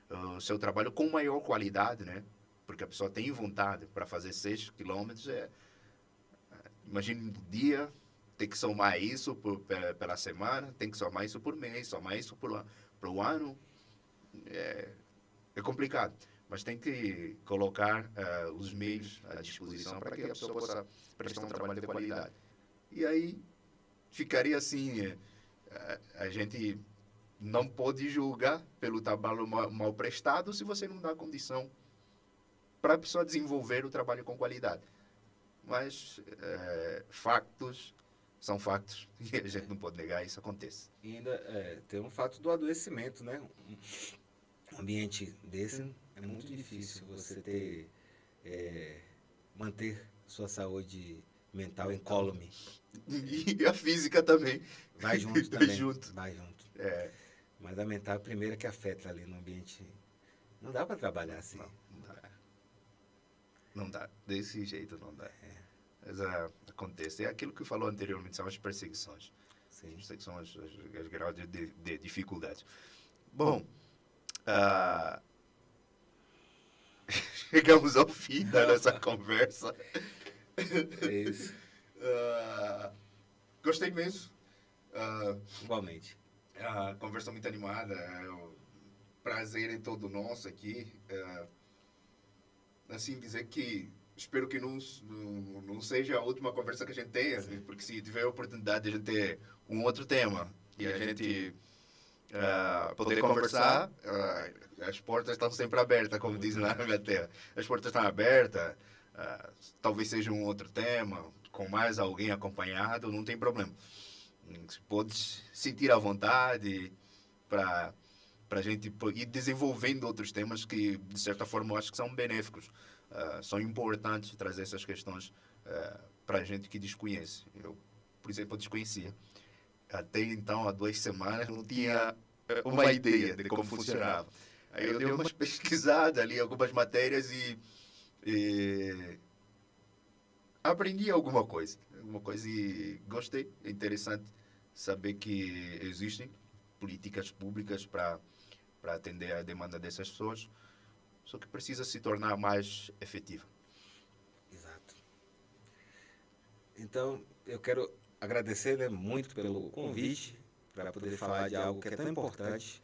o seu trabalho com maior qualidade, né? Porque a pessoa tem vontade para fazer 6 quilômetros. Imagine um dia, tem que somar isso pela semana, tem que somar isso por mês, somar isso por um ano. É complicado, mas tem que colocar os meios à disposição para que a pessoa possa prestar um trabalho de qualidade. E aí ficaria assim, a gente não pode julgar pelo trabalho mal prestado se você não dá condição para a pessoa desenvolver o trabalho com qualidade. Mas factos são factos e a gente não pode negar, isso acontece. E ainda tem um fato do adoecimento, né? Um ambiente desse é muito difícil você ter manter sua saúde mental incólume. E a física também. Vai junto também. Junto. Vai junto. É. Mas a mental é a primeira que afeta ali no ambiente. Não dá para trabalhar assim. Não dá. Não dá. Desse jeito não dá. Mas acontece. É aquilo que falou anteriormente, são as perseguições. Sim. São as graus de dificuldade. Bom, chegamos ao fim da nossa conversa. É isso. Gostei mesmo. Igualmente. A conversa muito animada. O prazer é todo nosso aqui. Assim, dizer que espero que não seja a última conversa que a gente tenha, porque se tiver a oportunidade de a gente ter um outro tema e a gente poder conversar, as portas estão sempre abertas, como diz lá na minha terra. As portas estão abertas, talvez seja um outro tema, com mais alguém acompanhado, não tem problema. Pode sentir à vontade para a gente ir desenvolvendo outros temas que, de certa forma, eu acho que são benéficos. São importantes trazer essas questões para a gente que desconhece. Eu, por exemplo, desconhecia. Até então, há 2 semanas, não tinha uma ideia de como funcionava. Aí eu dei umas pesquisadas ali, algumas matérias e aprendi alguma coisa e gostei. É interessante saber que existem políticas públicas para atender a demanda dessas pessoas, só que precisa se tornar mais efetiva. Exato. Então, eu quero agradecer muito pelo convite para poder falar de algo que é tão importante.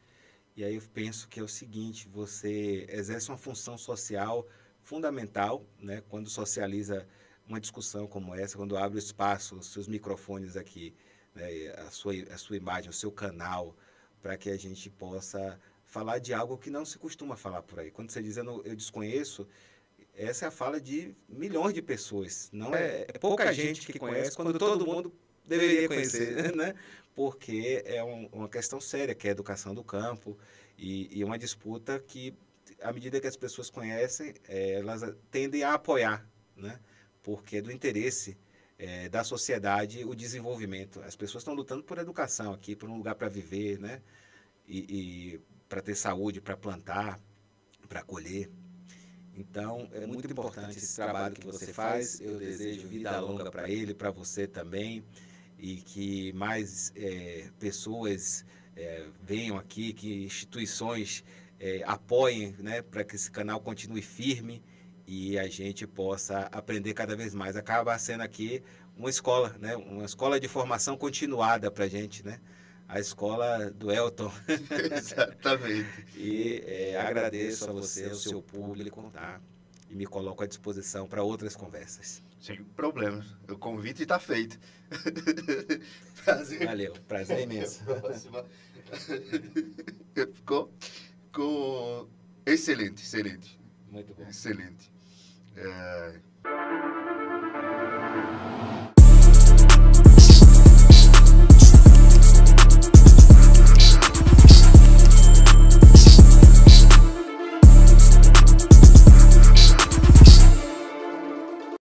E aí eu penso que é o seguinte, você exerce uma função social fundamental, né, quando socializa uma discussão como essa, quando abre o espaço, os seus microfones aqui, né, a sua imagem, o seu canal, para que a gente possa falar de algo que não se costuma falar por aí. Quando você diz eu desconheço, essa é a fala de milhões de pessoas. Não é pouca gente que conhece, quando todo mundo deveria conhecer, né? Porque é uma questão séria, que é a educação do campo, e uma disputa que, à medida que as pessoas conhecem, elas tendem a apoiar, né? Porque é do interesse da sociedade o desenvolvimento. As pessoas estão lutando por educação aqui, por um lugar para viver, né? E para ter saúde, para plantar, para colher. Então, é muito importante esse trabalho que você faz. Eu desejo vida longa para ele, para você também, e que mais pessoas venham aqui, que instituições apoiem, né, para que esse canal continue firme e a gente possa aprender cada vez mais. Acaba sendo aqui uma escola, né, uma escola de formação continuada para a gente, né? A escola do Elton. Exatamente. E agradeço a você, ao seu público, tá? E me coloco à disposição para outras conversas. Sem problemas. O convite está feito. Prazer. Valeu, prazer imenso. Ficou excelente. Muito bom. Excelente.